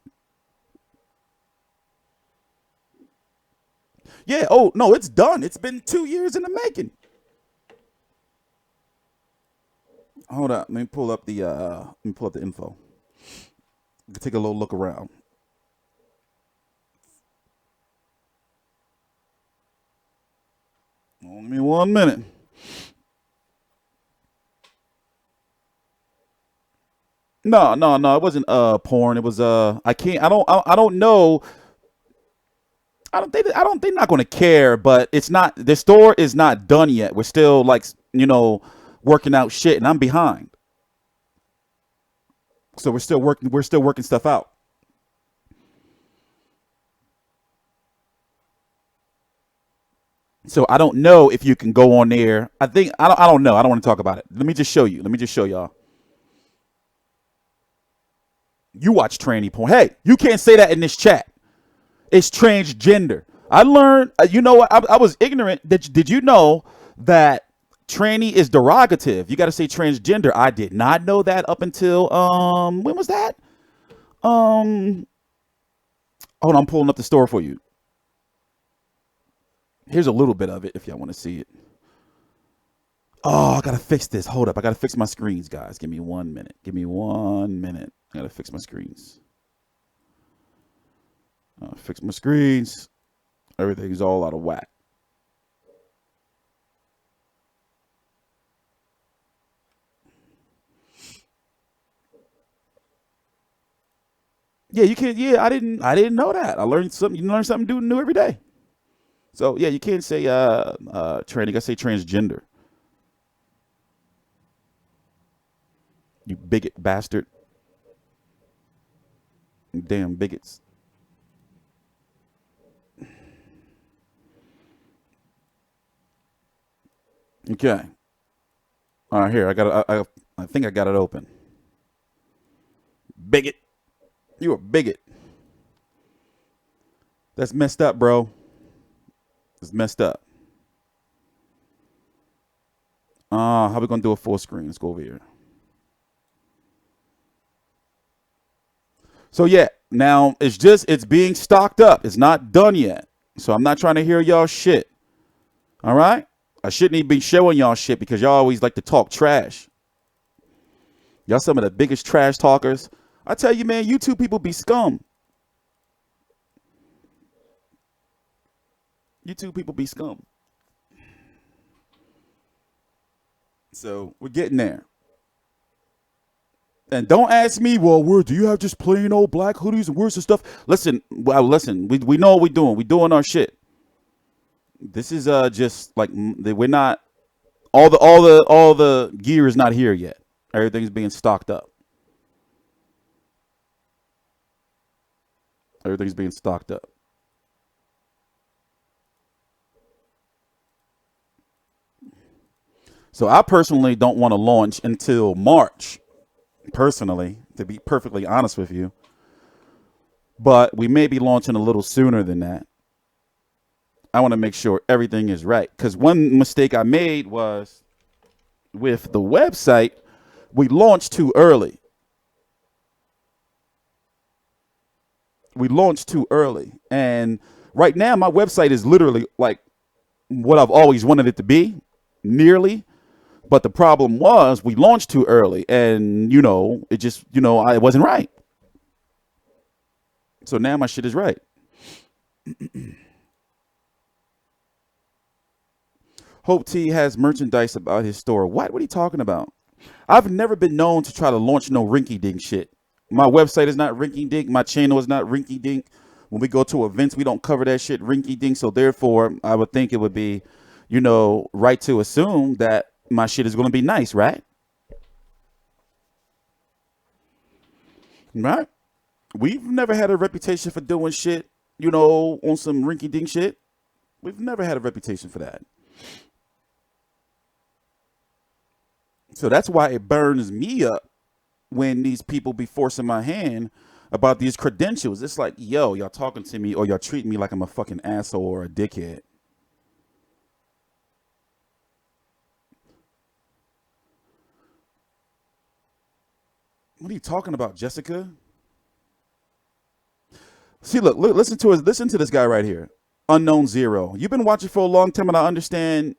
Yeah, oh, no, it's done. It's been 2 years in the making. Hold up, let me pull up the info. Take a little look around. Give me 1 minute. No, it wasn't porn. It was I can't. I don't know. I don't think they're not going to care, but it's not, the store is not done yet. We're still like, working out shit, and I'm behind. So we're still working stuff out. So I don't know if you can go on there. I don't know. I don't want to talk about it. Let me just show you. Let me just show y'all. You watch tranny porn. Hey, you can't say that in this chat. It's transgender. I learned, you know what? I was ignorant. Did you know that tranny is derogative? You got to say transgender. I did not know that up until, when was that? Hold on, I'm pulling up the store for you. Here's a little bit of it if y'all want to see it. Oh, I got to fix this. Hold up. I got to fix my screens, guys. Give me 1 minute. Give me 1 minute. I got to fix my screens. Fix my screens. Everything's all out of whack. Yeah, you can't. Yeah, I didn't know that. I learned something. You learn something new every day. So yeah, you can't say trans. You gotta say transgender. You bigot bastard. Damn bigots. Okay. All right, here. I think I got it open. Bigot. You a bigot. That's messed up, bro. It's messed up. How we gonna do a full screen? Let's go over here. So yeah, now it's being stocked up. It's not done yet. So I'm not trying to hear y'all shit. All right? I shouldn't even be showing y'all shit because y'all always like to talk trash. Y'all some of the biggest trash talkers. I tell you, man, YouTube people be scum. YouTube people be scum. So we're getting there. And don't ask me, well, do you have just plain old black hoodies and where's the stuff? Listen, we know what we're doing. We're doing our shit. This is just like we're not all the gear is not here yet. Everything's being stocked up. Everything's being stocked up. So I personally don't want to launch until March, personally, to be perfectly honest with you. But we may be launching a little sooner than that. I want to make sure everything is right. Because one mistake I made was with the website, we launched too early. We launched too early. And right now, my website is literally like what I've always wanted it to be, nearly. But the problem was we launched too early. And, it just, it wasn't right. So now my shit is right. Hope T has merchandise about his store. What are you talking about? I've never been known to try to launch no rinky-dink shit. My website is not rinky-dink. My channel is not rinky-dink. When we go to events, we don't cover that shit rinky-dink. So therefore, I would think it would be, right to assume that my shit is going to be nice, right? Right? We've never had a reputation for doing shit, on some rinky-dink shit. We've never had a reputation for that. So that's why it burns me up when these people be forcing my hand about these credentials. It's like, yo, y'all talking to me or y'all treating me like I'm a fucking asshole or a dickhead. What are you talking about, Jessica? See, look, listen to this guy right here. Unknown Zero. You've been watching for a long time and I understand.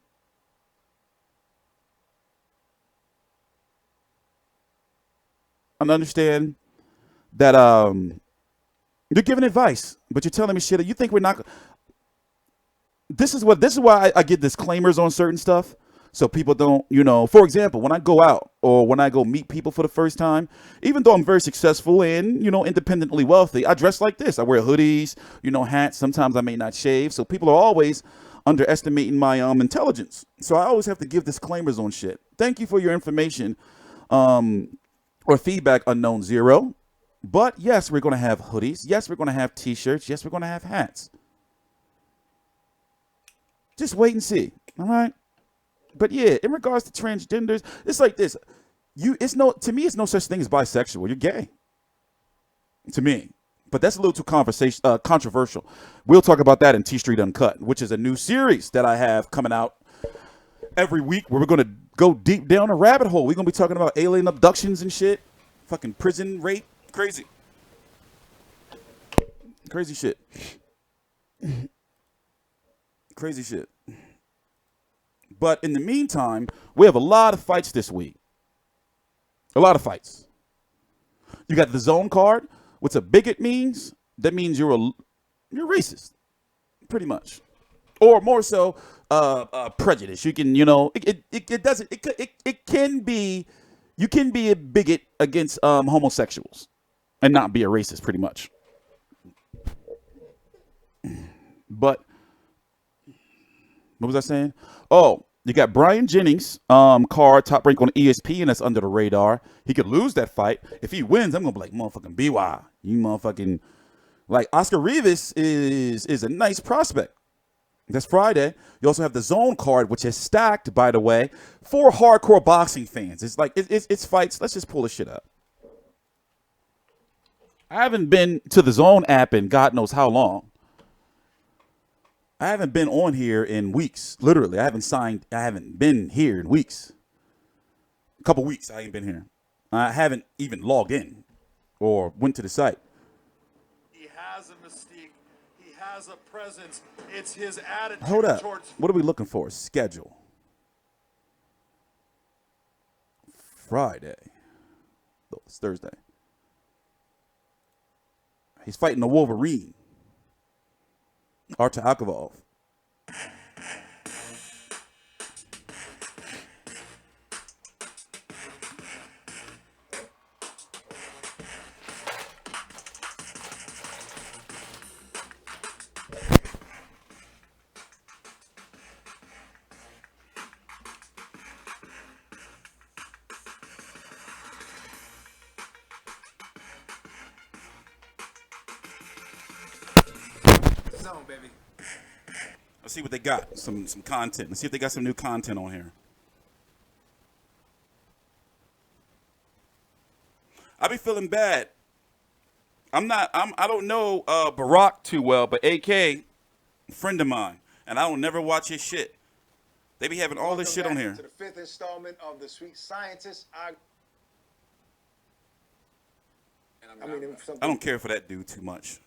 That you're giving advice, but you're telling me shit that you think we're not. This is why I get disclaimers on certain stuff. So people don't, you know, for example, when I go out or when I go meet people for the first time, even though I'm very successful and, you know, independently wealthy, I dress like this. I wear hoodies, you know, hats. Sometimes I may not shave. So people are always underestimating my intelligence. So I always have to give disclaimers on shit. Thank you for your information or feedback, unknown zero. But yes, we're going to have hoodies. Yes, we're going to have T-shirts. Yes, we're going to have hats. Just wait and see. All right. But yeah, in regards to transgenders, it's like this. To me, it's no such thing as bisexual. You're gay. To me. But that's a little too controversial. We'll talk about that in T Street Uncut, which is a new series that I have coming out every week where we're going to go deep down a rabbit hole. We're going to be talking about alien abductions and shit. Fucking prison rape. Crazy. Crazy shit. Crazy shit. But in the meantime, we have a lot of fights this week. A lot of fights. You got the zone card. What's a bigot means? That means you're racist, pretty much, or more so, prejudice. You can, you know, it can be, you can be a bigot against homosexuals, and not be a racist, pretty much. But what was I saying? Oh, you got Brian Jennings, card, top rank on ESPN, that's under the radar. He could lose that fight. If he wins, I'm going to be like, motherfucking BY. You motherfucking, like, Oscar Rivas is a nice prospect. That's Friday. You also have the zone card, which is stacked, by the way, for hardcore boxing fans. It's like, it's fights. Let's just pull this shit up. I haven't been to the zone app in God knows how long. I haven't been on here in weeks. Literally, I haven't been here in weeks. A couple weeks I ain't been here. I haven't even logged in or went to the site. He has a mystique. He has a presence. It's his attitude Hold up. towards... What are we looking for? Schedule. Friday. No, it's Thursday. He's fighting the Wolverine. Artur Akavov. Zone, baby. Let's see what they got. Some content. Let's see if they got some new content on here. I be feeling bad. I don't know Barack too well, but AK, a friend of mine, and I don't never watch his shit. They be having all this shit on here. To the 5th installment of The Sweet Scientist. I don't care for that dude too much.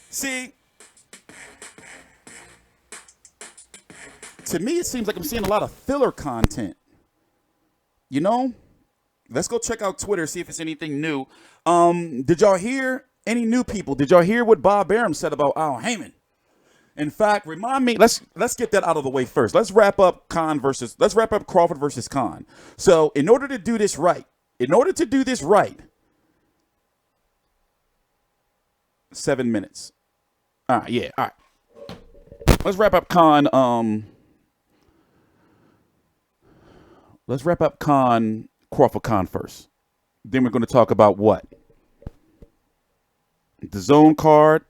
See, to me, it seems like I'm seeing a lot of filler content. You know? Let's go check out Twitter, see if it's anything new. Did y'all hear any new people? Did y'all hear what Bob Arum said about Al Heyman? In fact, remind me, let's get that out of the way first. Let's wrap up Crawford versus Khan. So in order to do this right, 7 minutes. All right, yeah, all right. Let's wrap up Crawford Khan first. Then we're going to talk about what? The zone card.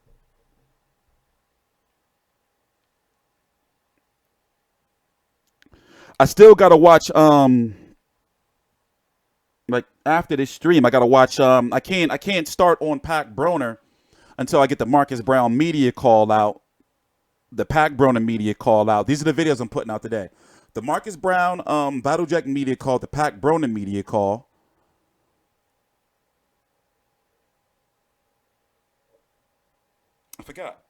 I still got to watch, like after this stream, I got to watch, I can't start on Pac Broner until I get the Marcus Brown media call out. The Pac Broner media call out. These are the videos I'm putting out today. The Marcus Brown Battlejack media call, the Pac Broner media call. I forgot.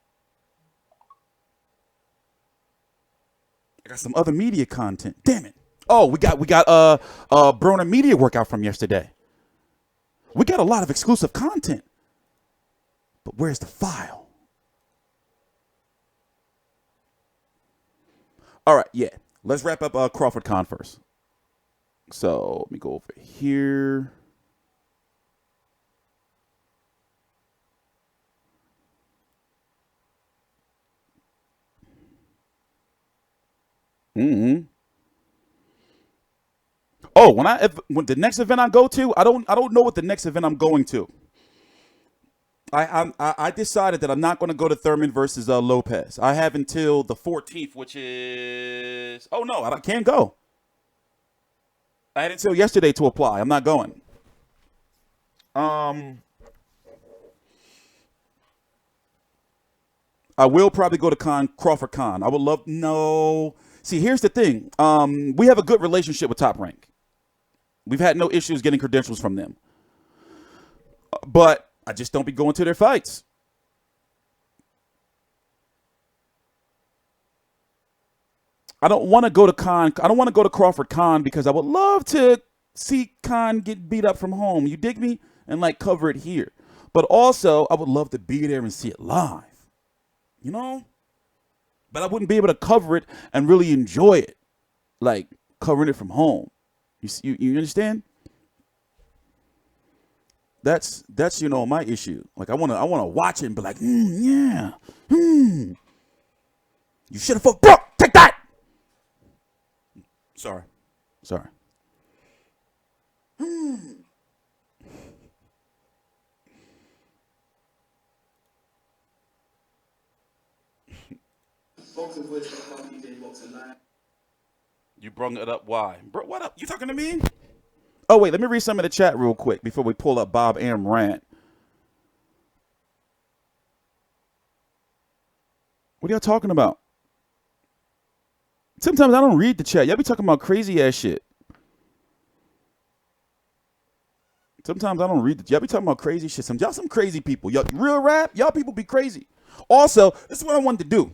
I got some other media content. Damn it. Oh, we got Broner media workout from yesterday. We got a lot of exclusive content. But where's the file? All right, yeah. Let's wrap up Crawford Khan first. So let me go over here. Oh, when the next event I go to, I don't know what the next event I'm going to. I decided that I'm not going to go to Thurman versus Lopez. I have until the 14th, which is I can't go. I had until yesterday to apply. I'm not going. I will probably go to Crawford Khan. I would love See, here's the thing. We have a good relationship with Top Rank. We've had no issues getting credentials from them. But I just don't be going to their fights. I don't want to go to Crawford Khan because I would love to see Khan get beat up from home. You dig me? And like cover it here. But also, I would love to be there and see it live. You know? But I wouldn't be able to cover it and really enjoy it. Like covering it from home. You understand? That's my issue. Like I wanna watch it and be like, yeah. You should have fought Brook. Take that. Sorry. You brung it up. Why? Bro, what up? You talking to me? Oh, wait. Let me read some of the chat real quick before we pull up Bob Arum rant. What are y'all talking about? Sometimes I don't read the chat. Y'all be talking about crazy ass shit. Sometimes I don't read it. Y'all be talking about crazy shit. Y'all some crazy people. Y'all real rap. Y'all people be crazy. Also, this is what I wanted to do.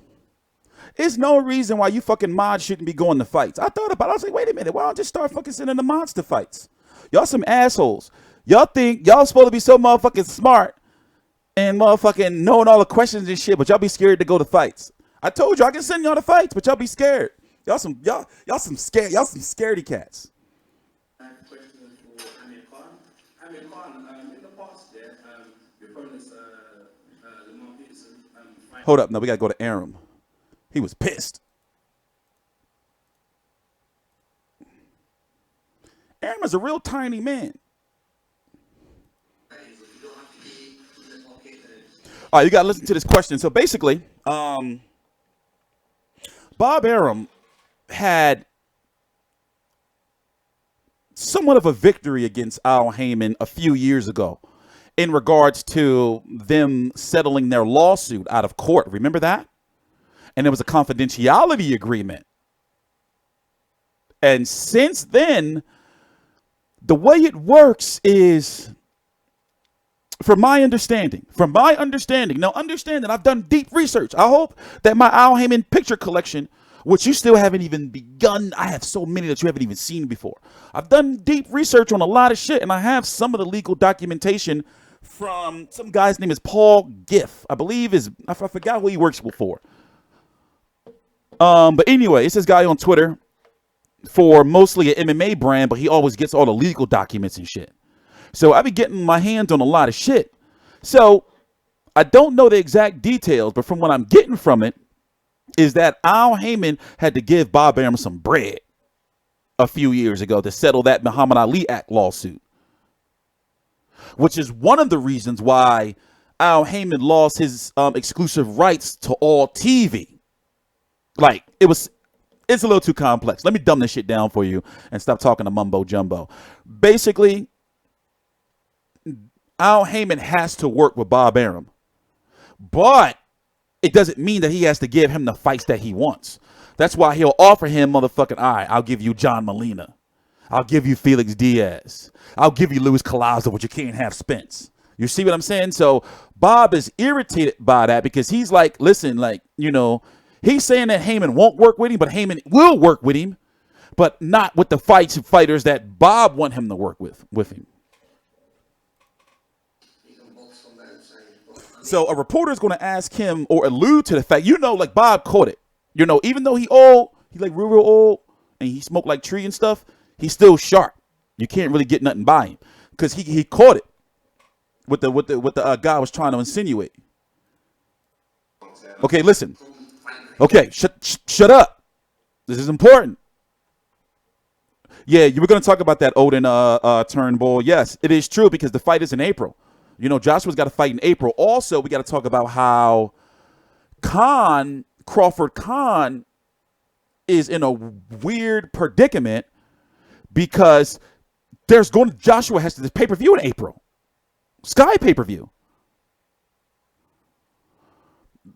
There's no reason why you fucking mods shouldn't be going to fights. I thought about it. I was like, wait a minute. Why don't I just start fucking sending the mods to fights? Y'all some assholes. Y'all think y'all supposed to be so motherfucking smart and motherfucking knowing all the questions and shit, but y'all be scared to go to fights. I told you I can send y'all to fights, but y'all be scared. Y'all some scaredy cats. I have a question for Amir Khan. Amir Khan, in the past, your opponents, Lamar Peterson, Hold up. No, we got to go to Arum. He was pissed. Arum is a real tiny man. All right, you got to listen to this question. So basically, Bob Arum had somewhat of a victory against Al Heyman a few years ago in regards to them settling their lawsuit out of court. Remember that? And there was a confidentiality agreement. And since then, the way it works is, from my understanding, now understand that I've done deep research. I hope that my Al Heyman picture collection, which you still haven't even begun, I have so many that you haven't even seen before. I've done deep research on a lot of shit, and I have some of the legal documentation from some guy's name is Paul Giff. I believe I forgot who he works for. But anyway, it's this guy on Twitter for mostly an MMA brand, but he always gets all the legal documents and shit. So I be getting my hands on a lot of shit. So I don't know the exact details, but from what I'm getting from it is that Al Heyman had to give Bob Arum some bread a few years ago to settle that Muhammad Ali Act lawsuit, which is one of the reasons why Al Heyman lost his exclusive rights to all TV. Like, it's a little too complex. Let me dumb this shit down for you and stop talking to mumbo jumbo. Basically, Al Heyman has to work with Bob Arum, but it doesn't mean that he has to give him the fights that he wants. That's why he'll offer him motherfucking, all right, I'll give you John Molina. I'll give you Felix Diaz. I'll give you Luis Collazo, but you can't have Spence. You see what I'm saying? So Bob is irritated by that because he's like, listen, like, he's saying that Heyman won't work with him, but Heyman will work with him, but not with the fighters that Bob want him to work with him. So a reporter is going to ask him or allude to the fact, like Bob caught it. Even though he old, he like real old, and he smoked like tree and stuff, he's still sharp. You can't really get nothing by him because he caught it what the guy was trying to insinuate. Okay, listen. Okay, shut up. This is important. Yeah, you were going to talk about that Odin Turnbull. Yes, it is true because the fight is in April. You know, Joshua's got to fight in April. Also, we got to talk about how Crawford Khan is in a weird predicament because Joshua has this pay-per-view in April. Sky pay-per-view.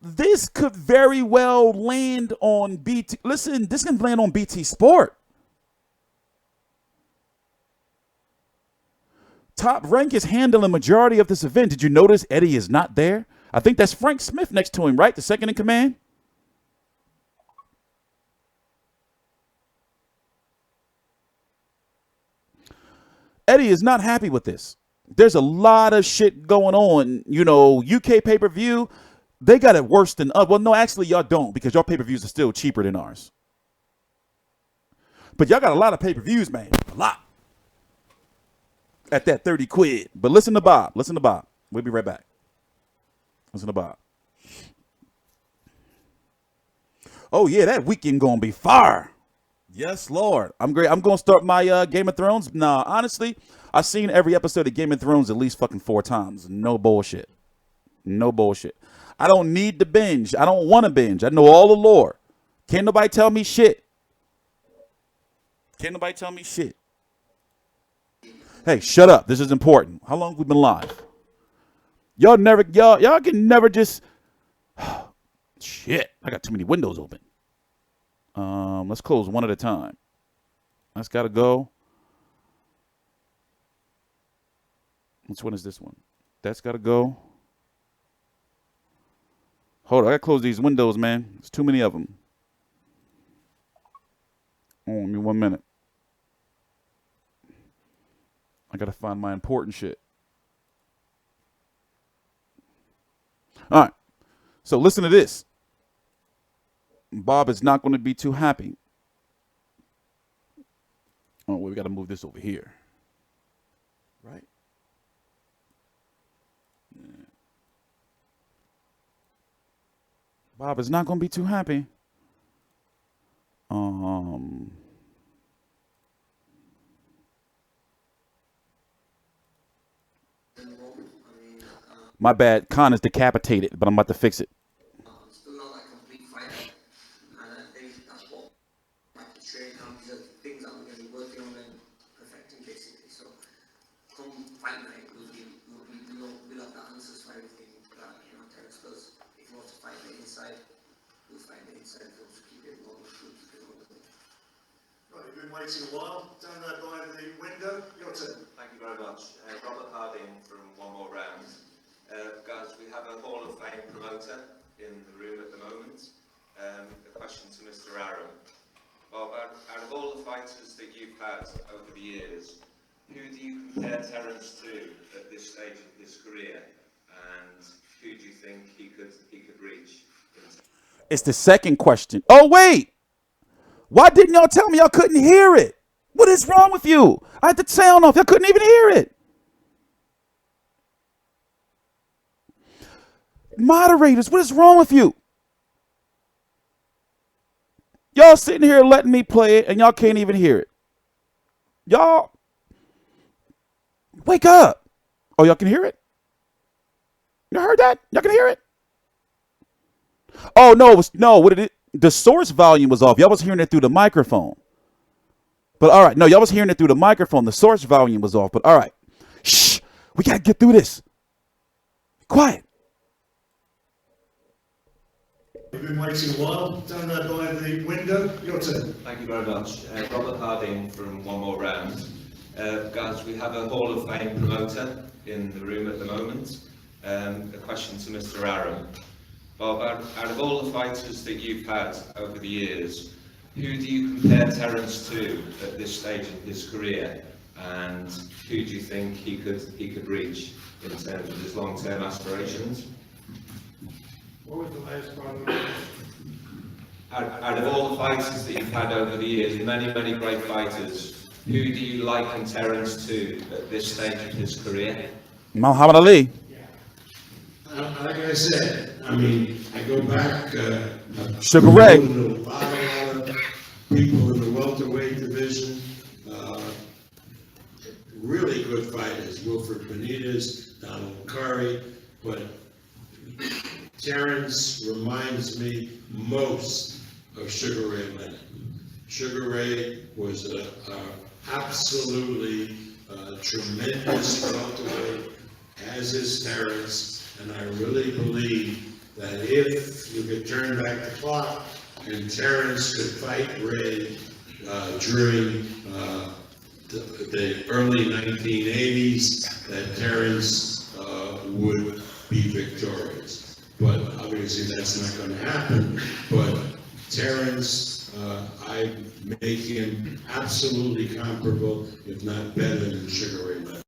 This could very well land on BT. Listen, this can land on BT Sport. Top Rank is handling majority of this event. Did you notice Eddie is not there? I think that's Frank Smith next to him, right? The second in command. Eddie is not happy with this. There's a lot of shit going on. You know, UK pay-per-view, they got it worse than us. Well, no, actually, y'all don't because your pay-per-views are still cheaper than ours. But y'all got a lot of pay-per-views, man. A lot. At that 30 quid. But listen to Bob. Listen to Bob. We'll be right back. Listen to Bob. Oh, yeah, that weekend going to be fire. Yes, Lord. I'm great. I'm going to start my Game of Thrones. Nah, honestly, I've seen every episode of Game of Thrones at least fucking 4 times. No bullshit. No bullshit. I don't need to binge. I don't want to binge. I know all the lore. Can't nobody tell me shit. Can't nobody tell me shit. Hey, shut up. This is important. How long have we been live? Y'all can never just shit. I got too many windows open. Let's close one at a time. That's gotta go. Which one is this one? That's gotta go. Hold on, I gotta close these windows, man. There's too many of them. Oh, give me 1 minute. I gotta find my important shit. All right. So listen to this. Bob is not going to be too happy. Oh, well, we got to move this over here. Right? Yeah. Bob is not going to be too happy. My bad. Khan is decapitated, but I'm about to fix it. Still not like a complete fighter, and I think that's what like the training camp, these are things that we're going to be working on and perfecting basically. So come fight night, we'll have the answers for everything that Terence does. If he wants to fight the inside, we'll fight the inside. We'll just keep it rolling. Right, you've been waiting a while. Down there by the window. Your turn. Thank you very much. Robert Harding from One More Round. Guys, we have a Hall of Fame promoter in the room at the moment. A question to Mr. Arum. Bob, out of all the fighters that you've had over the years, who do you compare Terence to at this stage of his career, and who do you think he could reach? It's the second question. Oh, wait. Why didn't y'all tell me y'all couldn't hear it? What is wrong with you? I had the sound off. Y'all couldn't even hear it. Moderators, what is wrong with you? Y'all sitting here letting me play it and y'all can't even hear it. Y'all wake up. Oh, y'all can hear it? You heard that? Y'all can hear it? Oh, no, what did it? The source volume was off. Y'all was hearing it through the microphone. But all right, no, y'all was hearing it through the microphone. The source volume was off, but all right. Shh, we got to get through this. Quiet. You've been waiting a while. Down there by the window. Your turn. Thank you very much. Robert Harding from One More Round. Guys, we have a Hall of Fame promoter in the room at the moment. A question to Mr. Arum. Bob, out of all the fighters that you've had over the years, who do you compare Terence to at this stage of his career, and who do you think he could reach in terms of his long-term aspirations? What was the last part of the question? Out of all the fighters that you've had over the years, many, many great fighters, who do you liken Terence to at this stage of his career? Muhammad Ali. Like I said, I mean, I go back. Sugar Ray. A lot of people in the welterweight division, really good fighters. Wilfred Benitez, Donald Curry, but Terence reminds me most of Sugar Ray Leonard. Sugar Ray was a absolutely tremendous welterweight, as is Terence, and I really believe that if you could turn back the clock and Terence could fight Ray during the early 1980s, that Terence would be victorious. But obviously that's not going to happen. But Terence, I make him absolutely comparable, if not better than Sugar Ray Leonard.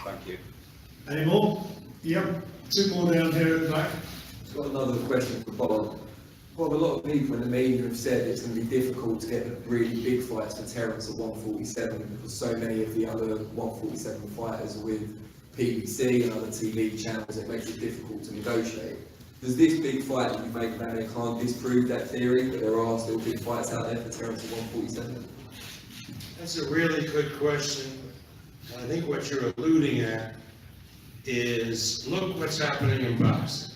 Thank you. Any more? Yep, two more down here at the back. I've got another question for Bob. Bob, a lot of people in the media have said it's going to be difficult to get the really big fights for Terence at 147 because so many of the other 147 fighters are with PBC and other TV channels. It makes it difficult to negotiate. Does this big fight that you make with Amir Khan disprove that theory, that there are still big fights out there for Terence at 147? That's a really good question. I think what you're alluding at is, look what's happening in boxing.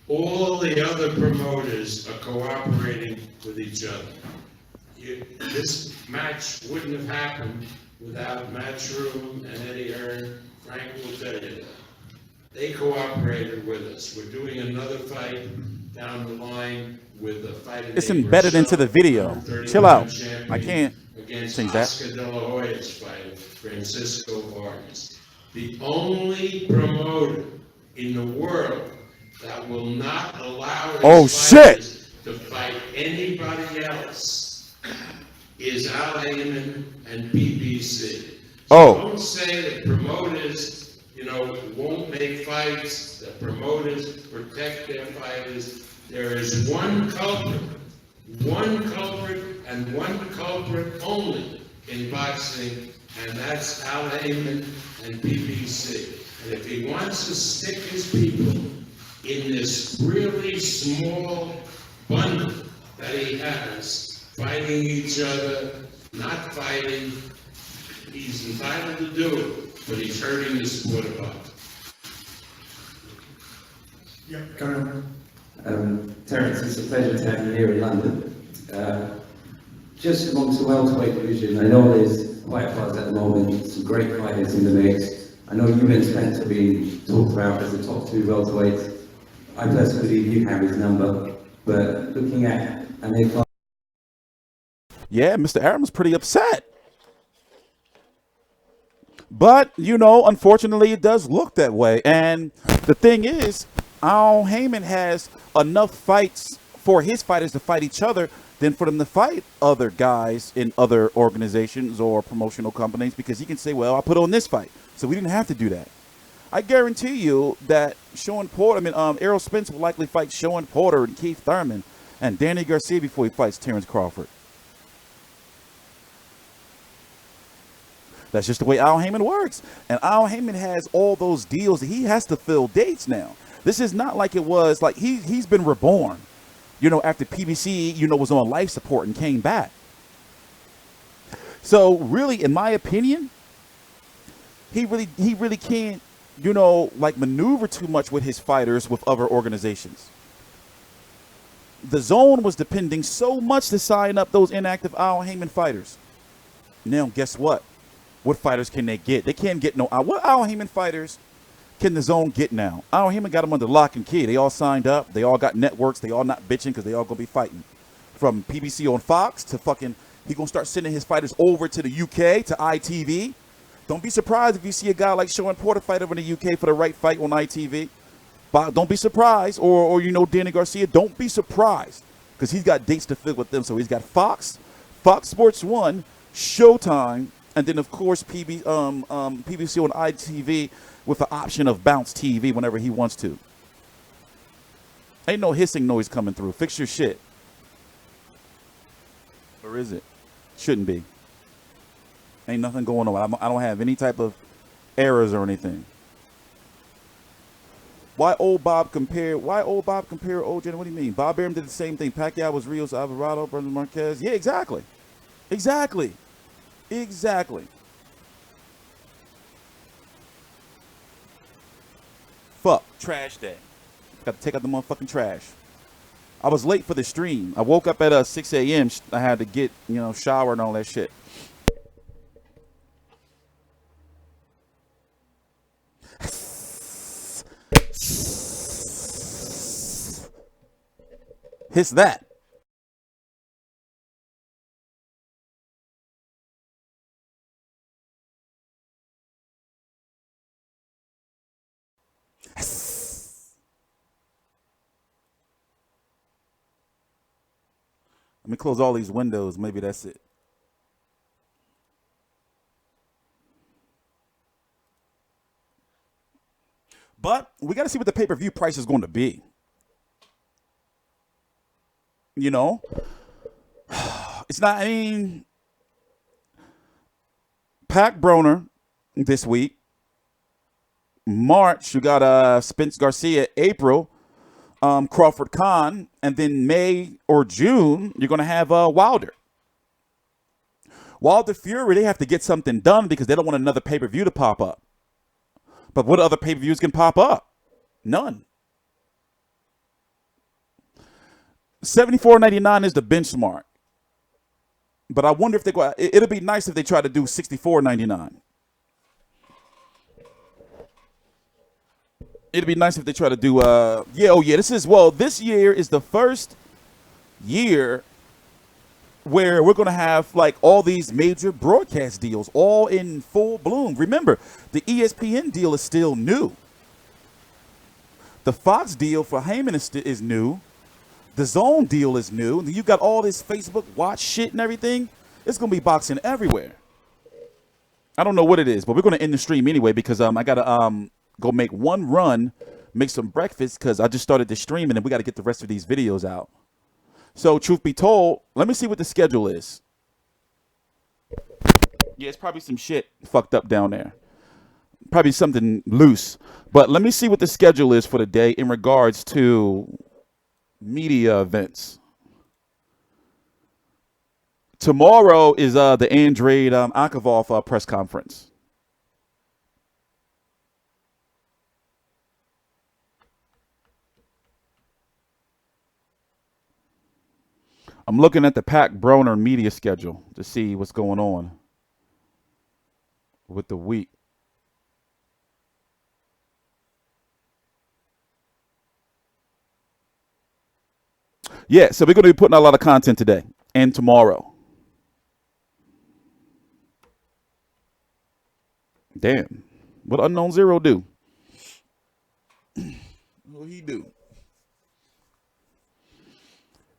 All the other promoters are cooperating with each other. This match wouldn't have happened without Matchroom and Eddie Hearn. Frank will tell you that. They cooperated with us. We're doing another fight down the line with a fight. It's embedded into the video. Chill out. I can't against change that. Oscar De La Hoya's fighter, Francisco Vargas. The only promoter in the world that will not allow his fighters to fight anybody else is Al Heyman and PBC. So don't say that promoters, won't make fights, that promoters protect their fighters. There is one culprit and one culprit only in boxing, and that's Al Heyman and PBC. And if he wants to stick his people in this really small bundle that he has, fighting each other, not fighting, he's entitled to do it, but he's hurting the sport of boxing. Yep, carry on. Terence, it's a pleasure to have you here in London. Just amongst the welterweight division, I know there's quite fighters at the moment, some great fighters in the mix. I know you and Spence have been talked about as the top two welterweights. I personally believe you have his number, but looking at Amir Khan. Yeah, Mr. Arum's pretty upset. But, unfortunately, it does look that way. And the thing is, Al Heyman has enough fights for his fighters to fight each other than for them to fight other guys in other organizations or promotional companies, because he can say, well, I put on this fight, so we didn't have to do that. I guarantee you that Errol Spence will likely fight Sean Porter and Keith Thurman and Danny Garcia before he fights Terence Crawford. That's just the way Al Heyman works. And Al Heyman has all those deals that he has to fill dates now. This is not like it was, like he's been reborn, after PBC, was on life support and came back. So really, in my opinion, he really can't, maneuver too much with his fighters with other organizations. The Zone was depending so much to sign up those inactive Al Heyman fighters. Now, guess what? What fighters can they get? They can't get what Al Heyman fighters can the Zone get now? Al Heyman got them under lock and key. They all signed up. They all got networks. They all not bitching because they all going to be fighting. from PBC on Fox to fucking, he gonna start sending his fighters over to the UK, to ITV. Don't be surprised if you see a guy like Sean Porter fight over in the UK for the right fight on ITV. But don't be surprised, or you know, Danny Garcia, don't be surprised, because he's got dates to fill with them. So he's got Fox, Fox Sports 1, Showtime, and then of course PBC on ITV with the option of Bounce TV whenever he wants to. Ain't no hissing noise coming through. Fix your shit. Or is it? Shouldn't be. Ain't nothing going on. I don't have any type of errors or anything. Why old Bob compare OJ? What do you mean? Bob Arum did the same thing. Pacquiao was Rios Alvarado, Brandon Marquez. Yeah, exactly. Exactly. Fuck. Trash day. Got to take out the motherfucking trash. I was late for the stream. I woke up at 6 a.m. I had to get, you know, shower and all that shit. Hiss that. Let me close all these windows. Maybe that's it. But we got to see what the pay-per-view price is going to be. You know? It's not, I mean, Pac Broner this week. March, you got Spence Garcia. April, Crawford Khan, and then May or June, you're going to have Wilder. Wilder Fury, they have to get something done because they don't want another pay-per-view to pop up. But what other pay-per-views can pop up? None. $74.99 is the benchmark. But I wonder if they go, it'll be nice if they try to do $64.99. It'd be nice if they try to do, this year is the first year where we're going to have like all these major broadcast deals all in full bloom. Remember, the ESPN deal is still new. The Fox deal for Heyman is new. The Zone deal is new. And you got all this Facebook watch shit and everything. It's going to be boxing everywhere. I don't know what it is, but we're going to end the stream anyway because I got to go make one run, make some breakfast because I just started the stream and then we got to get the rest of these videos out. So truth be told, let me see what the schedule is. Yeah, it's probably some shit fucked up down there. Probably something loose. But let me see what the schedule is for the day in regards to media events. Tomorrow is the Andrei Ankavov press conference. I'm looking at the Pac Broner media schedule to see what's going on with the week. Yeah, so we're going to be putting out a lot of content today and tomorrow. Damn. What Unknown Zero do? What he do?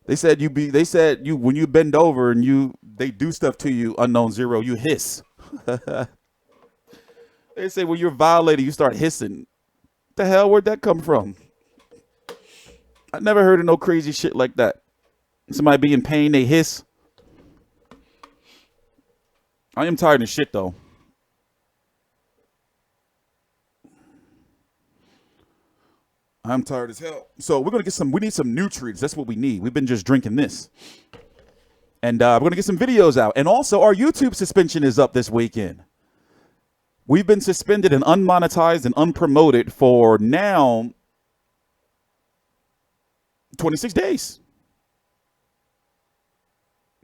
They said when you bend over and they do stuff to you, Unknown Zero, you hiss. They say when you're violated, you start hissing. The hell, where'd that come from? I never heard of no crazy shit like that. Somebody be in pain, they hiss. I am tired of shit though. I'm tired as hell. So we're going to we need some nutrients. That's what we need. We've been just drinking this. And we're going to get some videos out. And also our YouTube suspension is up this weekend. We've been suspended and unmonetized and unpromoted for now 26 days.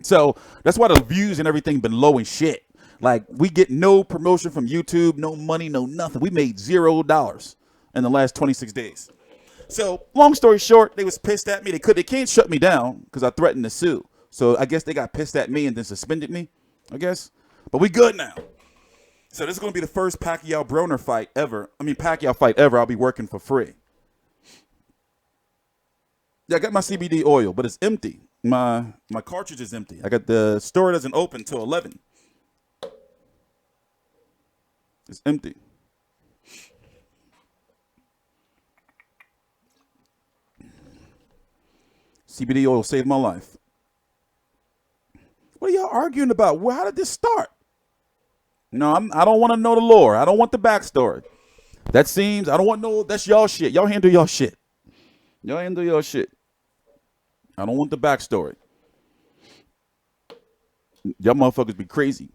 So that's why the views and everything been low and shit. Like we get no promotion from YouTube, no money, no nothing. We made $0 in the last 26 days. So long story short, they was pissed at me. They can't shut me down because I threatened to sue. So I guess they got pissed at me and then suspended me, I guess. But we good now. So this is going to be the first Pacquiao-Broner fight ever. Pacquiao fight ever. I'll be working for free. Yeah, I got my CBD oil, but it's empty. My cartridge is empty. I got the store doesn't open till 11. It's empty. CBD oil saved my life. What are y'all arguing about? Well, how did this start? No, I don't want to know the lore. I don't want the backstory. I don't want no, that's y'all shit. Y'all handle y'all shit. Y'all handle y'all shit. I don't want the backstory. Y'all motherfuckers be crazy.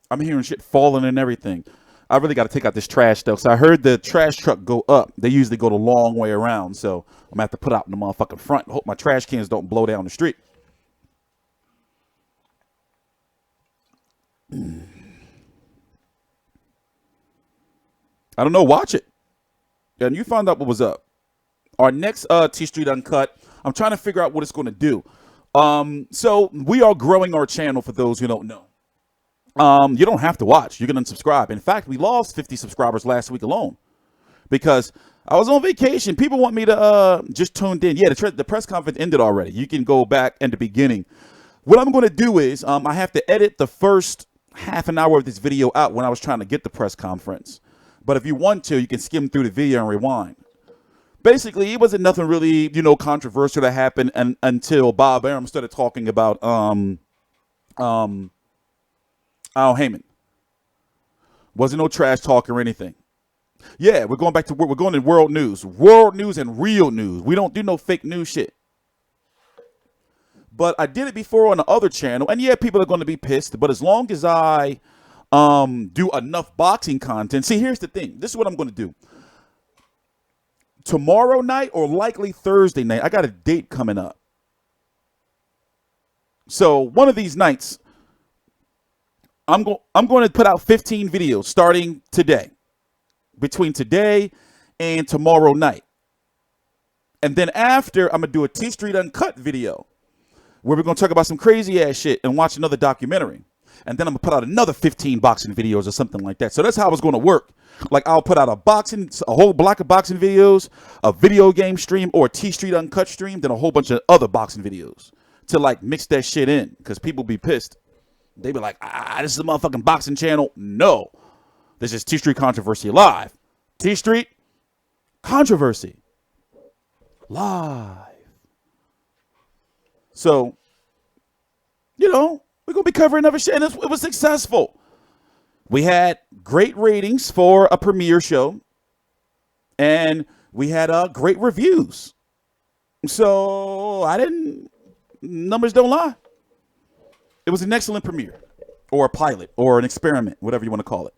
I'm hearing shit falling and everything. I really got to take out this trash though. So I heard the trash truck go up. They usually go the long way around. So I'm gonna have to put out in the motherfucking front. Hope my trash cans don't blow down the street. I don't know. Watch it. And you found out what was up. Our next T Street Uncut, I'm trying to figure out what it's going to do. So we are growing our channel for those who don't know. You don't have to watch. You can unsubscribe. In fact, we lost 50 subscribers last week alone because I was on vacation. People want me to just tuned in. Yeah, the press conference ended already. You can go back in the beginning. What I'm going to do is I have to edit the first half an hour of this video out when I was trying to get the press conference. But if you want to, you can skim through the video and rewind. Basically, it wasn't nothing really, controversial that happened until Bob Arum started talking about Al Heyman. Wasn't no trash talk or anything. Yeah, we're going back to we're going to world news and real news. We don't do no fake news shit. But I did it before on the other channel, and yeah, people are going to be pissed. But as long as I do enough boxing content, see, here's the thing. This is what I'm going to do. Tomorrow night or likely Thursday night, I got a date coming up. So one of these nights, I'm going to put out 15 videos starting today, between today and tomorrow night. And then after, I'm going to do a T Street Uncut video where we're going to talk about some crazy ass shit and watch another documentary. And then I'm going to put out another 15 boxing videos or something like that. So that's how it's going to work. Like I'll put out a whole block of boxing videos, a video game stream or a T Street Uncut stream, then a whole bunch of other boxing videos to like mix that shit in because people be pissed. They be like, this is a motherfucking boxing channel. No, this is T Street Controversy Live. T Street Controversy Live. So, we're going to be covering other shit. And it was successful. We had great ratings for a premiere show. And we had great reviews. So, numbers don't lie. It was an excellent premiere, or a pilot, or an experiment, whatever you want to call it.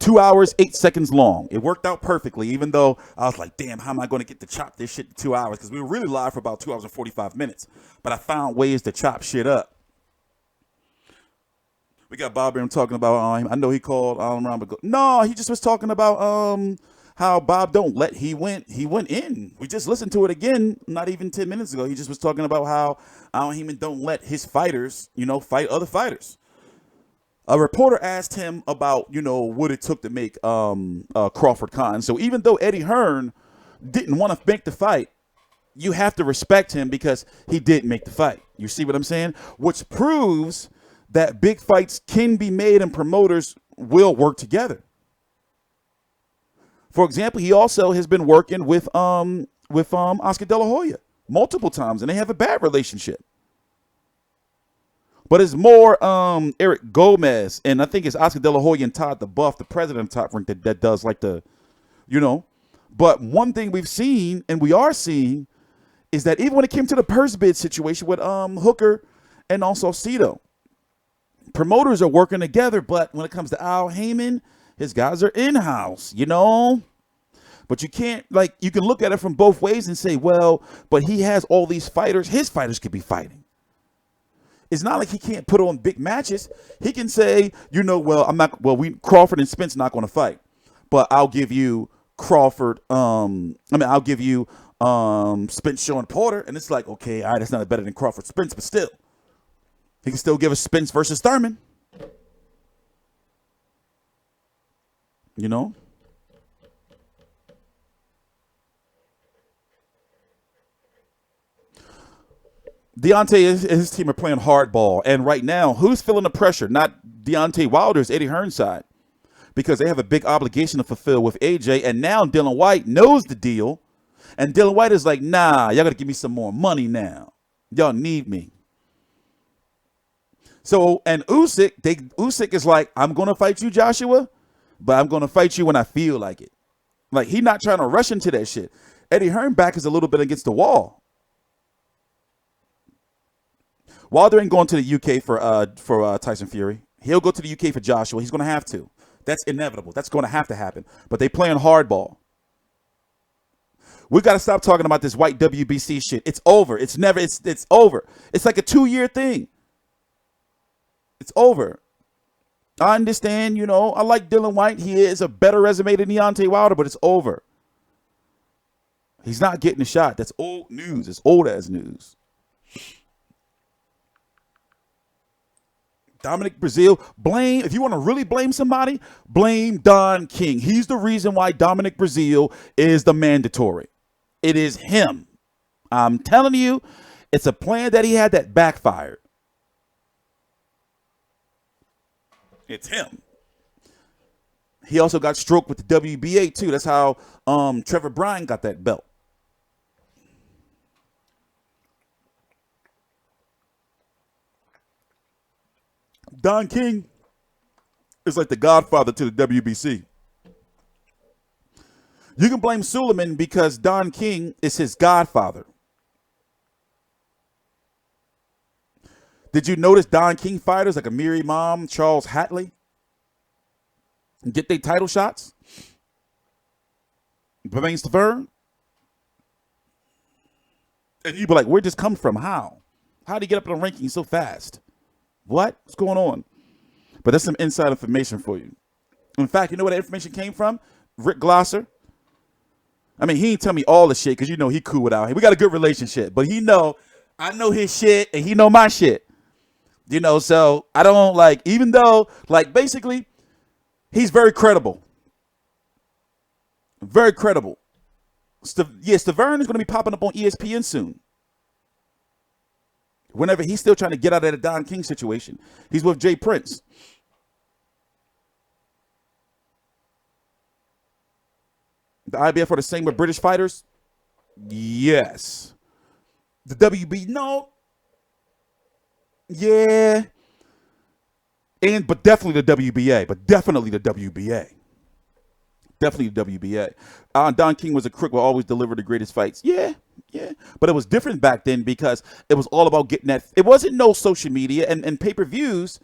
2 hours, 8 seconds long. It worked out perfectly, even though I was like, damn, how am I going to get to chop this shit in 2 hours? Because we were really live for about 2 hours and 45 minutes. But I found ways to chop shit up. We got Bob Arum talking about, I know he called Arum, but no, he just was talking about how Bob don't let, he went in. We just listened to it again, not even 10 minutes ago. He just was talking about how Al Heyman don't let his fighters, fight other fighters. A reporter asked him about, what it took to make Crawford Khan. So even though Eddie Hearn didn't want to make the fight, you have to respect him because he did make the fight. You see what I'm saying? Which proves that big fights can be made and promoters will work together. For example, he also has been working with Oscar De La Hoya multiple times, and they have a bad relationship. But it's more Eric Gomez, and I think it's Oscar De La Hoya and Todd the Buff, the president of Top Rank, that does like the, But one thing we've seen, and we are seeing, is that even when it came to the purse bid situation with Hooker and also Cito, promoters are working together. But when it comes to Al Heyman, his guys are in-house, But you can't, like, you can look at it from both ways and say, well, but he has all these fighters. His fighters could be fighting. It's not like he can't put on big matches. He can say, you know, well, Crawford and Spence not going to fight, but I'll give you Crawford. I'll give you Spence, Sean Porter, and it's like, okay, all right, that's not better than Crawford Spence, but still, he can still give us Spence versus Thurman. You know. Deontay and his team are playing hardball, and right now, who's feeling the pressure? Not Deontay Wilder, it's Eddie Hearn's side, because they have a big obligation to fulfill with AJ, and now Dylan White knows the deal, and Dylan White is like, nah, y'all got to give me some more money now. Y'all need me. So, and Usyk is like, I'm going to fight you, Joshua, but I'm going to fight you when I feel like it. Like, he's not trying to rush into that shit. Eddie Hearn back is a little bit against the wall. Wilder ain't going to the UK for Tyson Fury. He'll go to the UK for Joshua. He's going to have to. That's inevitable. That's going to have to happen. But they playing hardball. We got to stop talking about this white WBC shit. It's over. It's over. It's like a 2-year thing. It's over. I understand, you know, I like Dylan White. He is a better resume than Deontay Wilder, but it's over. He's not getting a shot. That's old news. It's old ass news. Dominic Breazeale, if you want to really blame somebody, blame Don King. He's the reason why Dominic Breazeale is the mandatory. It is him. I'm telling you, it's a plan that he had that backfired. It's him. He also got stroked with the WBA too. That's how Trevor Bryan got that belt. Don King is like the godfather to the WBC. You can blame Suleiman because Don King is his godfather. Did you notice Don King fighters like Amir, Charles Hatley get their title shots? Bermain Stavern? And you'd be like, where'd this come from? How? How'd he get up in the ranking so fast? What's going on? But that's some inside information for you. In fact, you know where that information came from? Rick Glosser. I mean, he ain't tell me all the shit because you know he cool without him. We got a good relationship, but I know his shit and he know my shit. You know, so I don't even though, basically, he's very credible. Very credible. Stavern is going to be popping up on ESPN soon. Whenever he's still trying to get out of the Don King situation. He's with Jay Prince. The IBF are the same with British fighters? Yes. The WB, no. Yeah. But definitely the WBA. Definitely the WBA. Don King was a crook who always delivered the greatest fights. Yeah. But it was different back then because it was all about getting that. It wasn't no social media and pay-per-views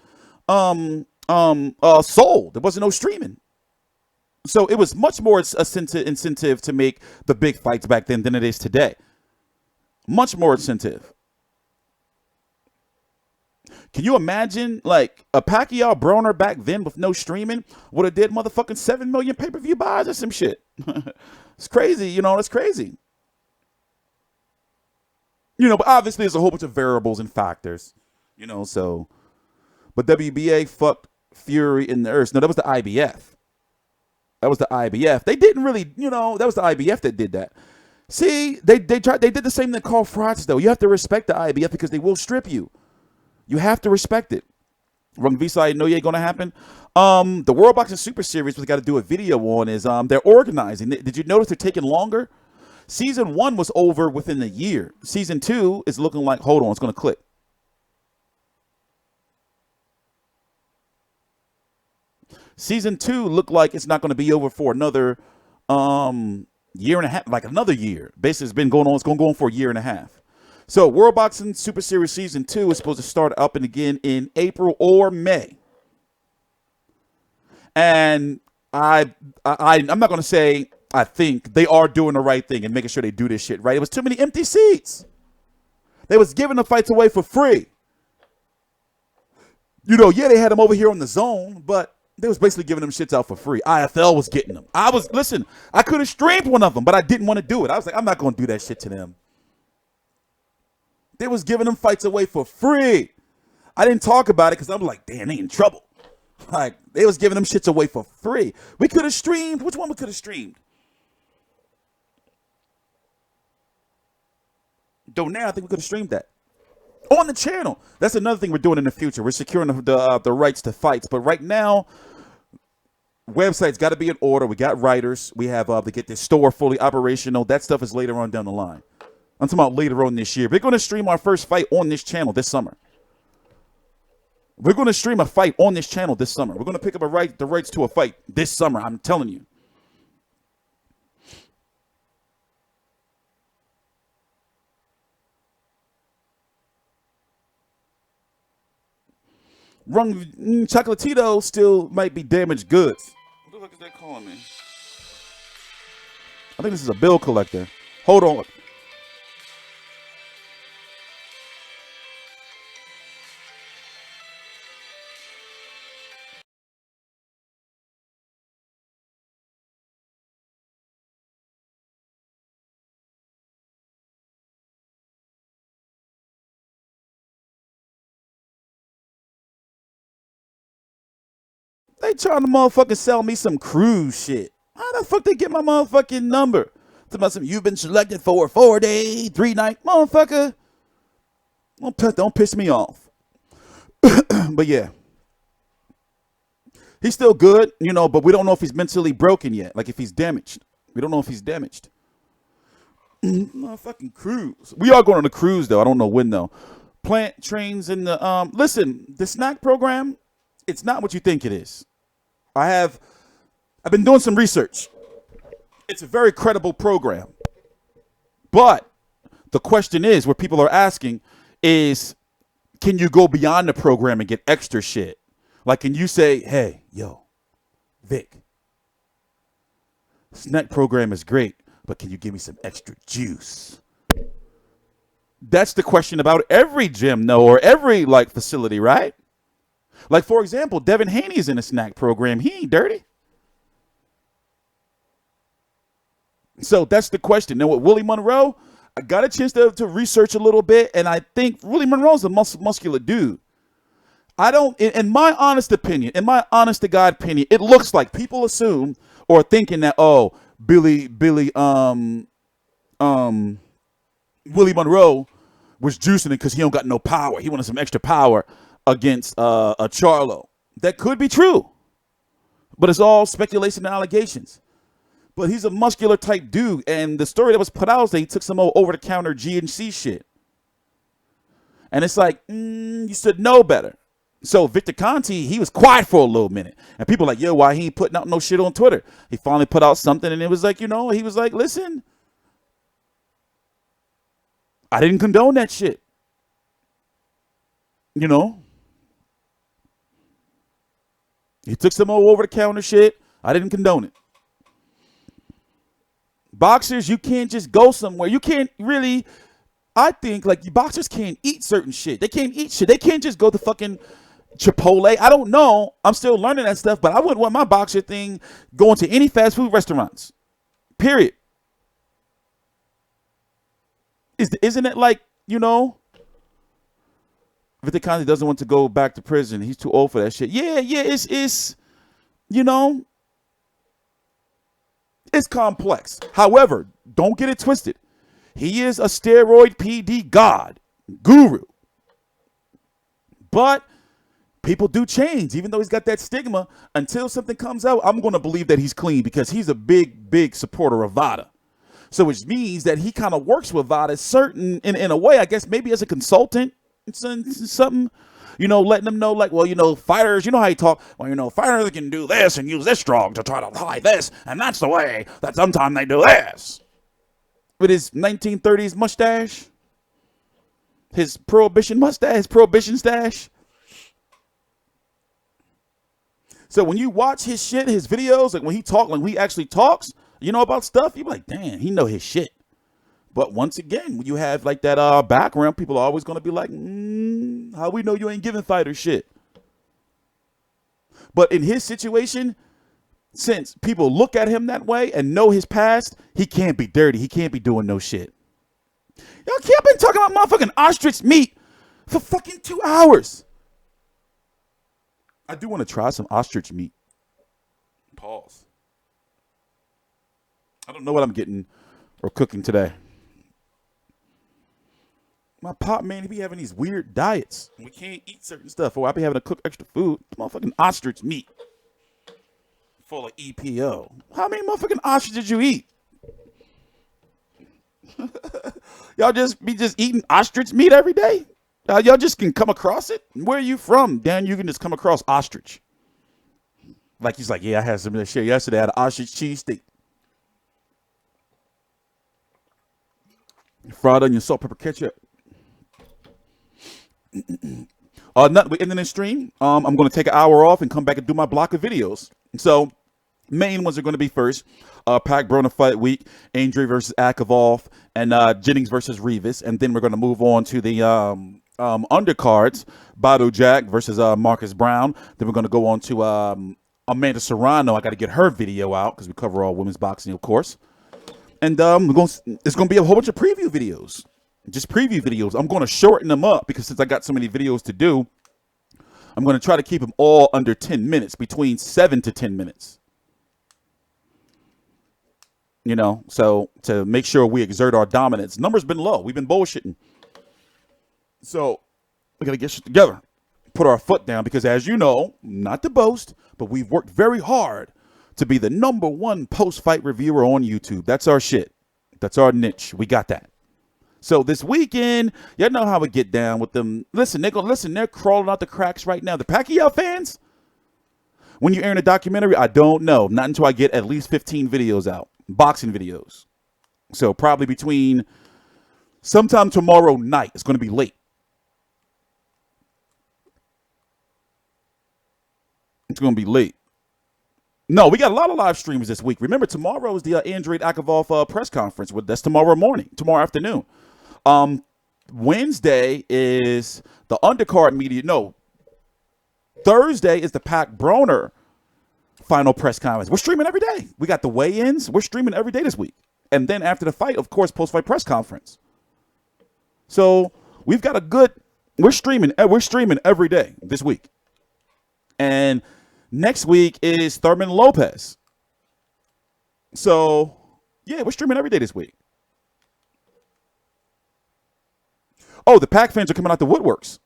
sold. There wasn't no streaming. So it was much more incentive to make the big fights back then than it is today. Much more incentive. Can you imagine a Pacquiao Broner back then with no streaming would have did motherfucking 7 million pay-per-view buys or some shit? It's crazy, that's crazy. But obviously there's a whole bunch of variables and factors, so. But WBA fucked Fury in the earth. No, that was the IBF. They didn't really, that was the IBF that did that. See, they did the same thing Carl Frost, though. You have to respect the IBF because they will strip you. You have to respect it. Rung Visa, I know you ain't gonna happen. The World Boxing Super Series, we got to do a video on, is they're organizing. Did you notice they're taking longer? Season 1 was over within a year. Season 2 is looking like, hold on, it's gonna click. Season 2 looked like it's not going to be over for another year and a half, another year. Basically, it's been going on. It's going to go on for a year and a half. So, World Boxing Super Series Season 2 is supposed to start up and again in April or May. And I'm not going to say I think they are doing the right thing and making sure they do this shit right. It was too many empty seats. They was giving the fights away for free. You know, yeah, they had them over here on the zone, but they was basically giving them shits out for free. IFL was getting them. I could have streamed one of them, but I didn't want to do it. I was like, I'm not going to do that shit to them. They was giving them fights away for free. I didn't talk about it because I'm like, damn, they in trouble. Like, they was giving them shits away for free. We could have streamed. Which one we could have streamed? Though now I think we could have streamed that on the channel. That's another thing we're doing in the future. We're securing the rights to fights. But right now, website's got to be in order. We got writers. We have to get this store fully operational. That stuff is later on down the line. I'm talking about later on this year. We're going to stream our first fight on this channel this summer. We're going to stream a fight on this channel this summer. We're going to pick up the rights to a fight this summer. I'm telling you. Chocolatito still might be damaged goods. What the fuck is that calling me? I think this is a bill collector. Hold on. They trying to motherfucking sell me some cruise shit. How the fuck they get my motherfucking number? Talking about some, you've been selected for a 4-day, 3-night. Motherfucker. Don't piss me off. But yeah. He's still good, you know, but we don't know if he's mentally broken yet. Like if he's damaged. We don't know if he's damaged. Motherfucking cruise. We are going on a cruise though. I don't know when though. Plant trains in the listen, the snack program, it's not what you think it is. I've been doing some research. It's a very credible program. But the question is, what people are asking is, can you go beyond the program and get extra shit? Like, can you say, hey, yo, Vic, snack program is great, but can you give me some extra juice? That's the question about every gym, no, or every like facility, right? Like, for example, Devin Haney's in a snack program. He ain't dirty. So that's the question. Now, with Willie Monroe, I got a chance to research a little bit, and I think Willie Monroe's a muscular dude. I don't, in my honest opinion, in my honest to God opinion, it looks like people assume or thinking that, oh, Willie Monroe was juicing it because he don't got no power. He wanted some extra power against a Charlo. That could be true, but it's all speculation and allegations. But he's a muscular type dude, and the story that was put out is that he took some old over-the-counter GNC shit. And it's like, you should know better. So Victor Conti, he was quiet for a little minute, and people were like, yo, why he ain't putting out no shit on Twitter? He finally put out something, and it was like, you know, he was like, listen, I didn't condone that shit. You know? He took some old over-the-counter shit. I didn't condone it. Boxers, you can't just go somewhere. You can't really, I think, like, boxers can't eat certain shit. They can't eat shit. They can't just go to fucking Chipotle. I don't know. I'm still learning that stuff, but I wouldn't want my boxer thing going to any fast food restaurants. Period. Isn't it like, you know, Victor Conti doesn't want to go back to prison. He's too old for that shit. Yeah, it's you know, it's complex. However, don't get it twisted. He is a steroid PD god, guru. But people do change, even though he's got that stigma. Until something comes out, I'm going to believe that he's clean because he's a big supporter of VADA. So which means that he kind of works with VADA in a way, I guess maybe as a consultant. Something, you know, letting them know, like, well, you know, fighters, you know how you talk, well, you know, fighters can do this and use this drug to try to hide this, and that's the way that sometimes they do this. With his 1930s mustache, his prohibition mustache, his prohibition stash. So when you watch his shit, his videos, like when he actually talks, you know about stuff, you be like, damn, he know his shit. But once again, when you have like that background, people are always going to be like, how we know you ain't giving fighters shit? But in his situation, since people look at him that way and know his past, he can't be dirty. He can't be doing no shit. Y'all can't been talking about motherfucking ostrich meat for fucking 2 hours. I do want to try some ostrich meat. Pause. I don't know what I'm getting or cooking today. My pop, man, he be having these weird diets. We can't eat certain stuff. Or I be having to cook extra food. Motherfucking ostrich meat. Full of EPO. How many motherfucking ostrich did you eat? Y'all just eating ostrich meat every day? Y'all just can come across it? Where are you from, Dan? You can just come across ostrich. Like he's like, yeah, I had some of that shit yesterday. I had an ostrich cheese steak. Fried onion, salt, pepper, ketchup. We're ending the stream. I'm going to take an hour off and come back and do my block of videos. So, main ones are going to be first, Pac Broner Fight Week, Andre versus Akavov, and Jennings versus Rivas. And then we're going to move on to the undercards, Bado Jack versus Marcus Brown. Then we're going to go on to Amanda Serrano. I got to get her video out because we cover all women's boxing, of course. And it's going to be a whole bunch of preview videos. Just preview videos. I'm going to shorten them up because since I got so many videos to do, I'm going to try to keep them all under 10 minutes, between 7 to 10 minutes. You know, so to make sure we exert our dominance. Numbers been low. We've been bullshitting. So we got to get shit together. Put our foot down because, as you know, not to boast, but we've worked very hard to be the #1 post-fight reviewer on YouTube. That's our shit. That's our niche. We got that. So this weekend, y'all know how we get down with them. Listen, they're crawling out the cracks right now. The Pacquiao fans, when you're airing a documentary, I don't know. Not until I get at least 15 videos out, boxing videos. So probably between sometime tomorrow night. It's going to be late. It's going to be late. No, we got a lot of live streams this week. Remember, tomorrow is the Andre Akavov press conference. That's tomorrow morning, tomorrow afternoon. Wednesday is the undercard media. No, Thursday is the Pac Broner final press conference. We're streaming every day. We got the weigh-ins. We're streaming every day this week. And then after the fight, of course, post-fight press conference. So we've got a good, we're streaming every day this week. And next week is Thurman Lopez. So, yeah, we're streaming every day this week. Oh, the Pac fans are coming out the woodworks.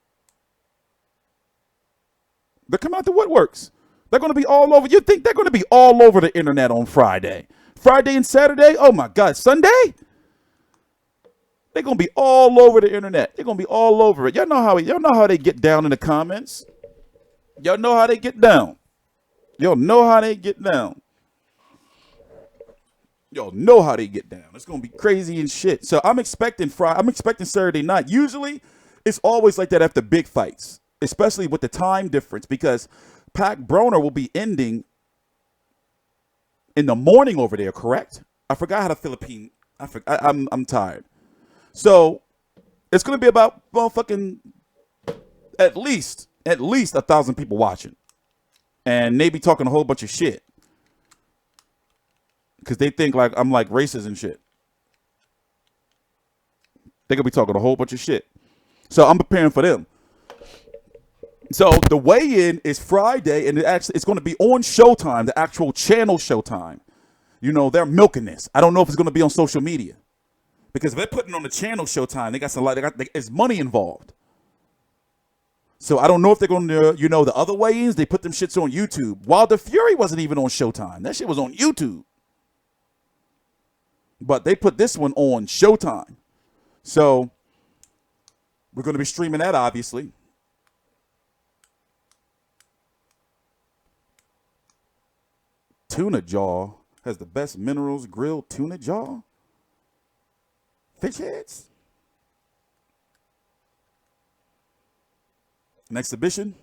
They're coming out the woodworks. They're going to be all over. You think they're going to be all over the internet on Friday? Friday and Saturday? Oh, my God. Sunday? They're going to be all over the internet. They're going to be all over it. Y'all know how they get down in the comments. Y'all know how they get down. Y'all know how they get down. Y'all know how they get down. It's gonna be crazy and shit. So I'm expecting Saturday night. Usually, it's always like that after big fights, especially with the time difference, because Pac Broner will be ending in the morning over there. Correct? I forgot how the Philippine. I'm tired. So it's gonna be about fucking at least 1,000 people watching. And they be talking a whole bunch of shit. Because they think like I'm like racist and shit. They could be talking a whole bunch of shit. So I'm preparing for them. So the weigh-in is Friday, and it's going to be on Showtime, the actual channel Showtime. You know, they're milking this. I don't know if it's going to be on social media. Because if they're putting on the channel Showtime, there's money involved. So I don't know if they're going to, the other weigh-ins, they put them shits on YouTube. Wilder Fury wasn't even on Showtime. That shit was on YouTube. But they put this one on Showtime. So we're going to be streaming that, obviously. Tuna jaw has the best minerals grilled tuna jaw. Fish heads. An exhibition.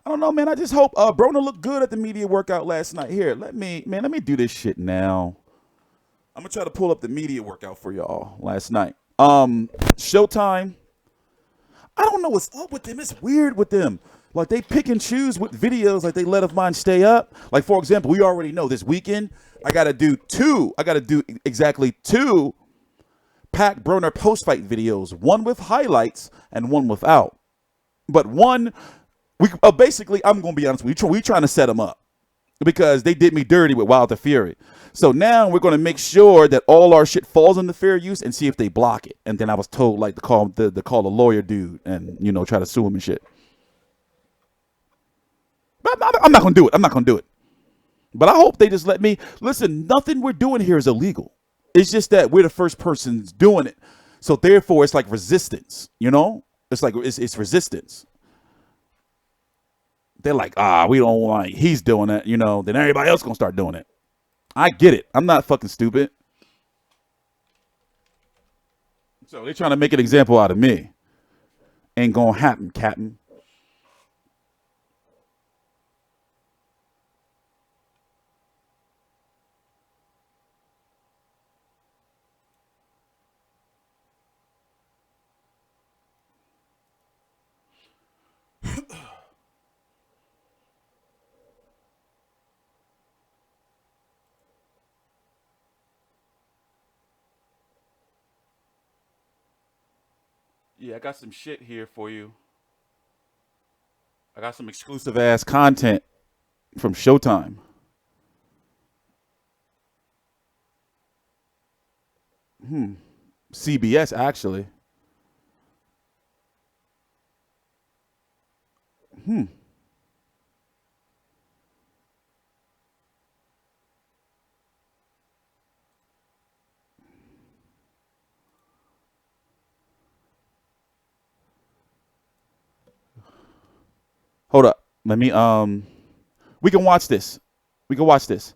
I don't know, man. I just hope Broner looked good at the media workout last night. Here, let me do this shit now. I'm gonna try to pull up the media workout for y'all last night. Showtime. I don't know what's up with them. It's weird with them. Like, they pick and choose with videos, like they let of mine stay up. Like, for example, we already know this weekend I gotta do exactly two Pac Broner post-fight videos, one with highlights and one without. But one, basically, I'm gonna be honest with you, we trying to set them up because they did me dirty with Wilder Fury. So now we're gonna make sure that all our shit falls into fair use and see if they block it. And then I was told, like, to call a lawyer dude and, you know, try to sue him and shit. But I'm not gonna do it. I'm not gonna do it. But I hope they just let me listen. Nothing we're doing here is illegal. It's just that we're the first persons doing it. So therefore, it's like resistance. You know, it's like it's resistance. They're like, we don't like he's doing it. You know, then everybody else gonna start doing it. I get it. I'm not fucking stupid. So they're trying to make an example out of me. Ain't gonna happen, Captain. Yeah, I got some shit here for you. I got some exclusive ass content from Showtime. CBS, actually. Hold up. Let me we can watch this. We can watch this.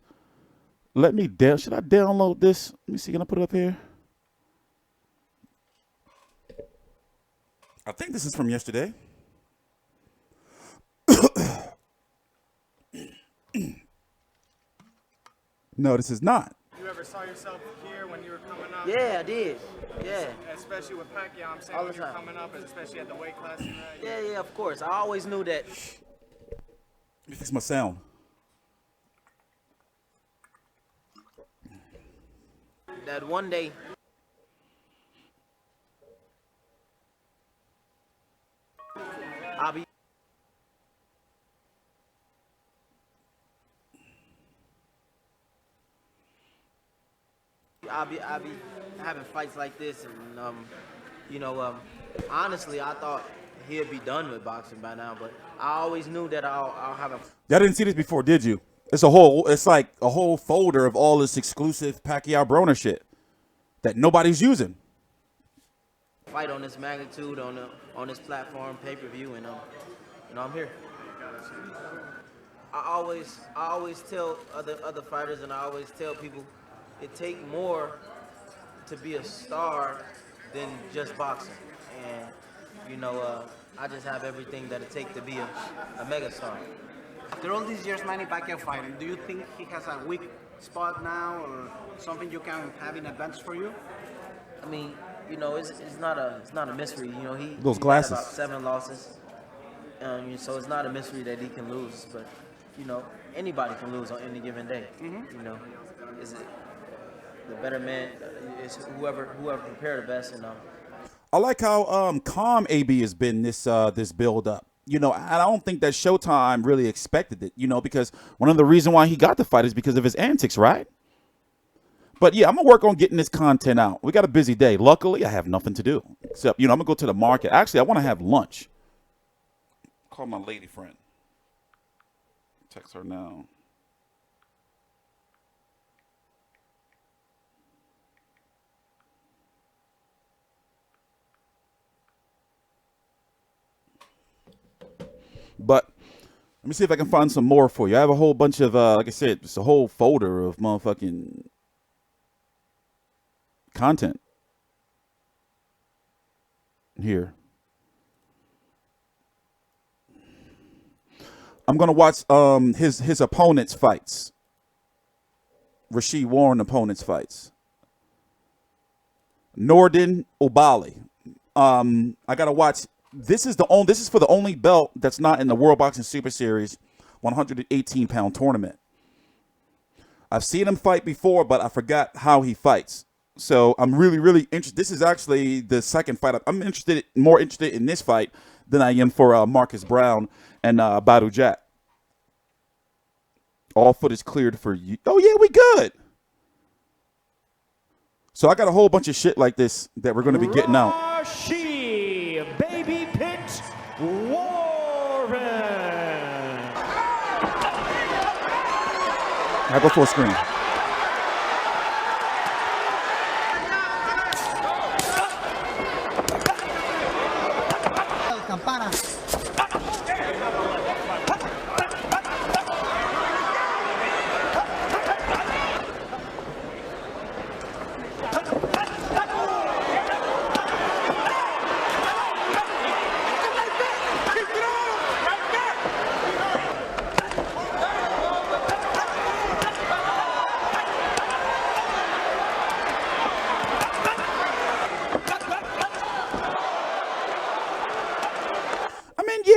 Let me should I download this? Let me see, can I put it up here? I think this is from yesterday. No, this is not. You ever saw yourself here when you were coming up? Yeah, I did. Yeah. Especially with Pacquiao, I'm saying All when the you were time. coming up, especially at the weight class you're at. Yeah, of course. I always knew that. Let me fix my sound. That one day. I'll be having fights like this, and honestly, I thought he'd be done with boxing by now, but I always knew that I'll have a. Y'all didn't see this before, did you? It's like a whole folder of all this exclusive Pacquiao Broner shit that nobody's using. Fight on this magnitude on this platform, pay-per-view, and I'm here. I always tell other fighters, and I always tell people, it takes more to be a star than just boxing. And I just have everything that it takes to be a mega star. After all these years Manny Pacquiao fighting, do you think he has a weak spot now, or something you can have in advantage for you? I mean, it's not a mystery. He Those had glasses. about 7 losses, so it's not a mystery that he can lose. But anybody can lose on any given day. Is it the better man? Is whoever prepared the best, I like how calm AB has been this build up. And I don't think that Showtime really expected it, because one of the reasons why he got the fight is because of his antics, right? But yeah, I'm gonna work on getting this content out. We got a busy day. Luckily, I have nothing to do except, I'm gonna go to the market. Actually, I want to have lunch. Call my lady friend. Text her now. But let me see if I can find some more for you. I have a whole bunch of, like I said, just a whole folder of motherfucking content here. I'm gonna watch his opponent's fights. Rashid Warren opponent's fights. Nordin Obali. I gotta watch. This is for the only belt that's not in the World Boxing Super Series 118-pound tournament. I've seen him fight before, but I forgot how he fights. So I'm really, really interested. This is actually the second fight. I'm more interested in this fight than I am for Marcus Brown and Badu Jack. All footage cleared for you. Oh yeah, we good. So I got a whole bunch of shit like this that we're going to be getting out. Rashid Baby Pit Warren. I go full screen. Campana.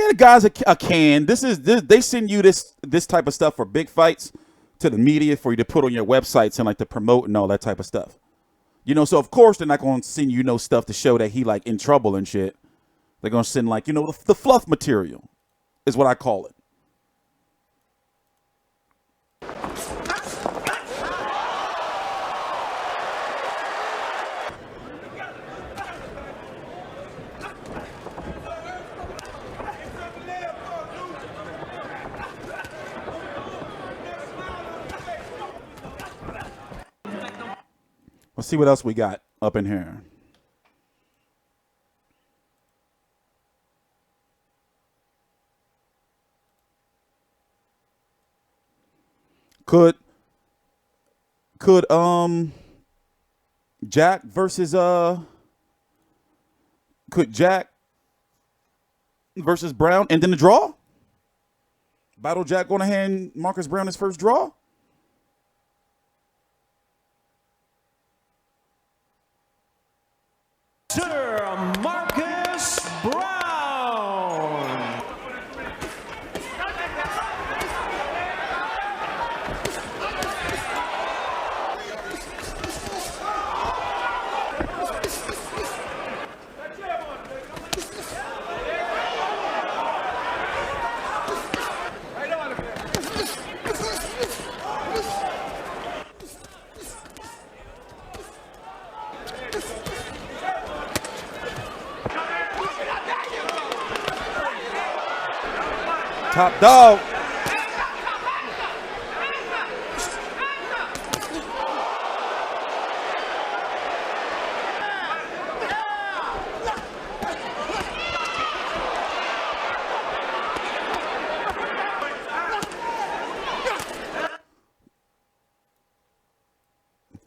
The guy's a can. They send you this type of stuff for big fights to the media for you to put on your websites and like to promote and all that type of stuff. You know, so of course they're not going to send you no stuff to show that he like in trouble and shit. They're going to send like, you know, the fluff material is what I call it. Let's see what else we got up in here. Could Jack versus Brown end in the draw? Battle Jack going to hand Marcus Brown his first draw? Sir Marcus Brown. Top dog.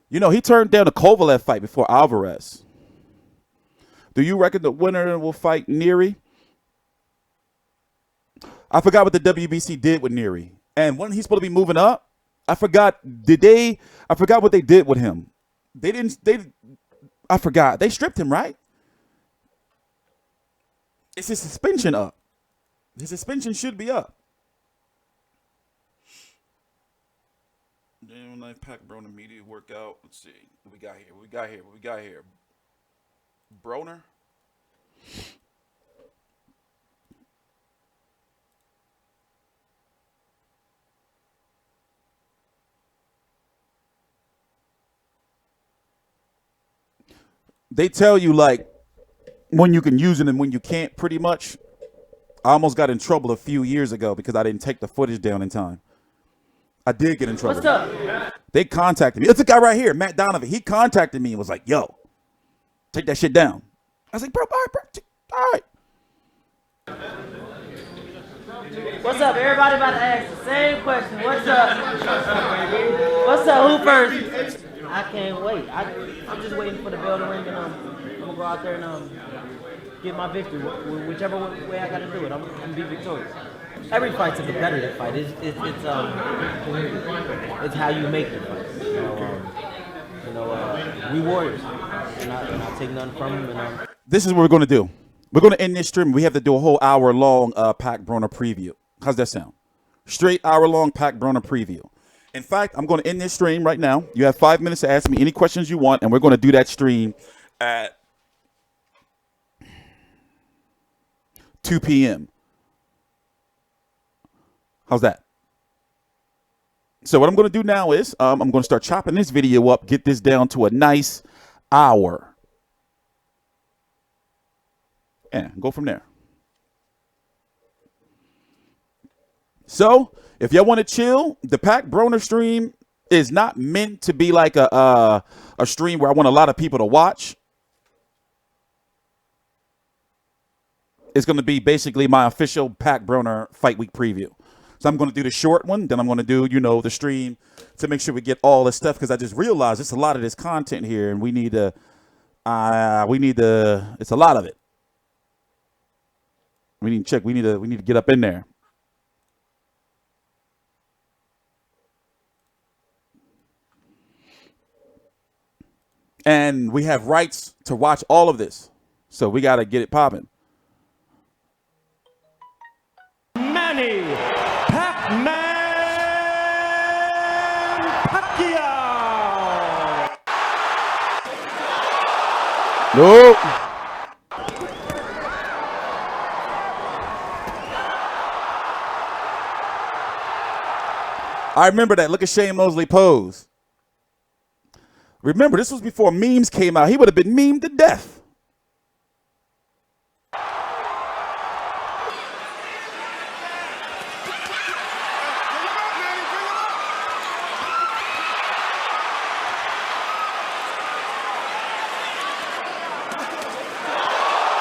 You know, he turned down the Kovalev fight before Alvarez. Do you reckon the winner will fight Neary? I forgot what the WBC did with Neary. And when he's supposed to be moving up, I forgot what they did with him. I forgot. They stripped him, right? Is his suspension up? His suspension should be up. Damn, nice pack, bro, in the media workout. Let's see. What we got here? Broner. They tell you like when you can use it and when you can't, pretty much. I almost got in trouble a few years ago because I didn't take the footage down in time. I did get in trouble. What's up? They contacted me. It's a guy right here, Matt Donovan. He contacted me and was like, yo, take that shit down. I was like, bro, all right. What's up? Everybody about to ask the same question. What's up? What's up? Who first? I can't wait. I'm just waiting for the bell to ring, and I'm gonna go out there and get my victory. Whichever way I gotta do it, I'm gonna be victorious. Every fight's a competitive fight. It's how you make the fight. We warriors, and I take nothing from them. This is what we're going to do. We're going to end this stream. We have to do a whole hour-long Pac Broner preview. How's that sound? Straight hour-long Pac Broner preview. In fact, I'm going to end this stream right now. You have 5 minutes to ask me any questions you want, and we're going to do that stream at 2 p.m. How's that? So what I'm going to do now is I'm going to start chopping this video up, get this down to a nice hour. And go from there. So if y'all want to chill, the Pac Broner stream is not meant to be like a stream where I want a lot of people to watch. It's going to be basically my official Pac Broner Fight Week preview. So I'm going to do the short one, then I'm going to do, the stream to make sure we get all this stuff, because I just realized it's a lot of this content here, and we need to, it's a lot of it. We need to check. We need to get up in there. And we have rights to watch all of this, so we got to get it popping. Manny Pac-Man Pacquiao. Nope. I remember that. Look at Shane Mosley pose. Remember, this was before memes came out. He would have been memed to death.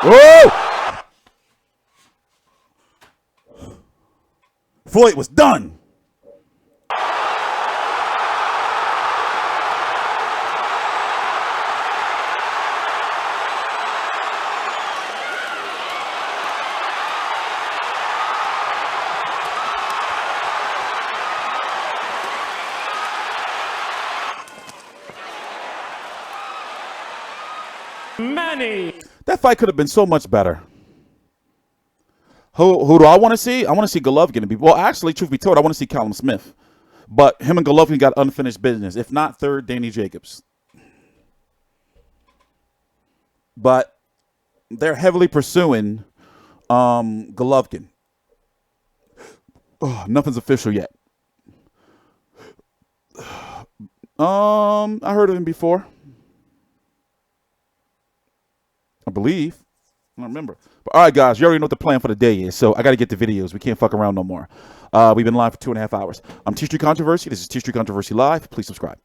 Whoa! Floyd was done. Manny. That fight could have been so much better. Who do I want to see? I want to see Golovkin. Well, actually, truth be told, I want to see Callum Smith. But him and Golovkin got unfinished business. If not, third, Danny Jacobs. But they're heavily pursuing Golovkin. Oh, nothing's official yet. I heard of him before. I believe. I don't remember. But all right, guys, you already know what the plan for the day is. So I got to get the videos. We can't fuck around no more. We've been live for 2.5 hours. I'm T Street Controversy. This is T Street Controversy Live. Please subscribe.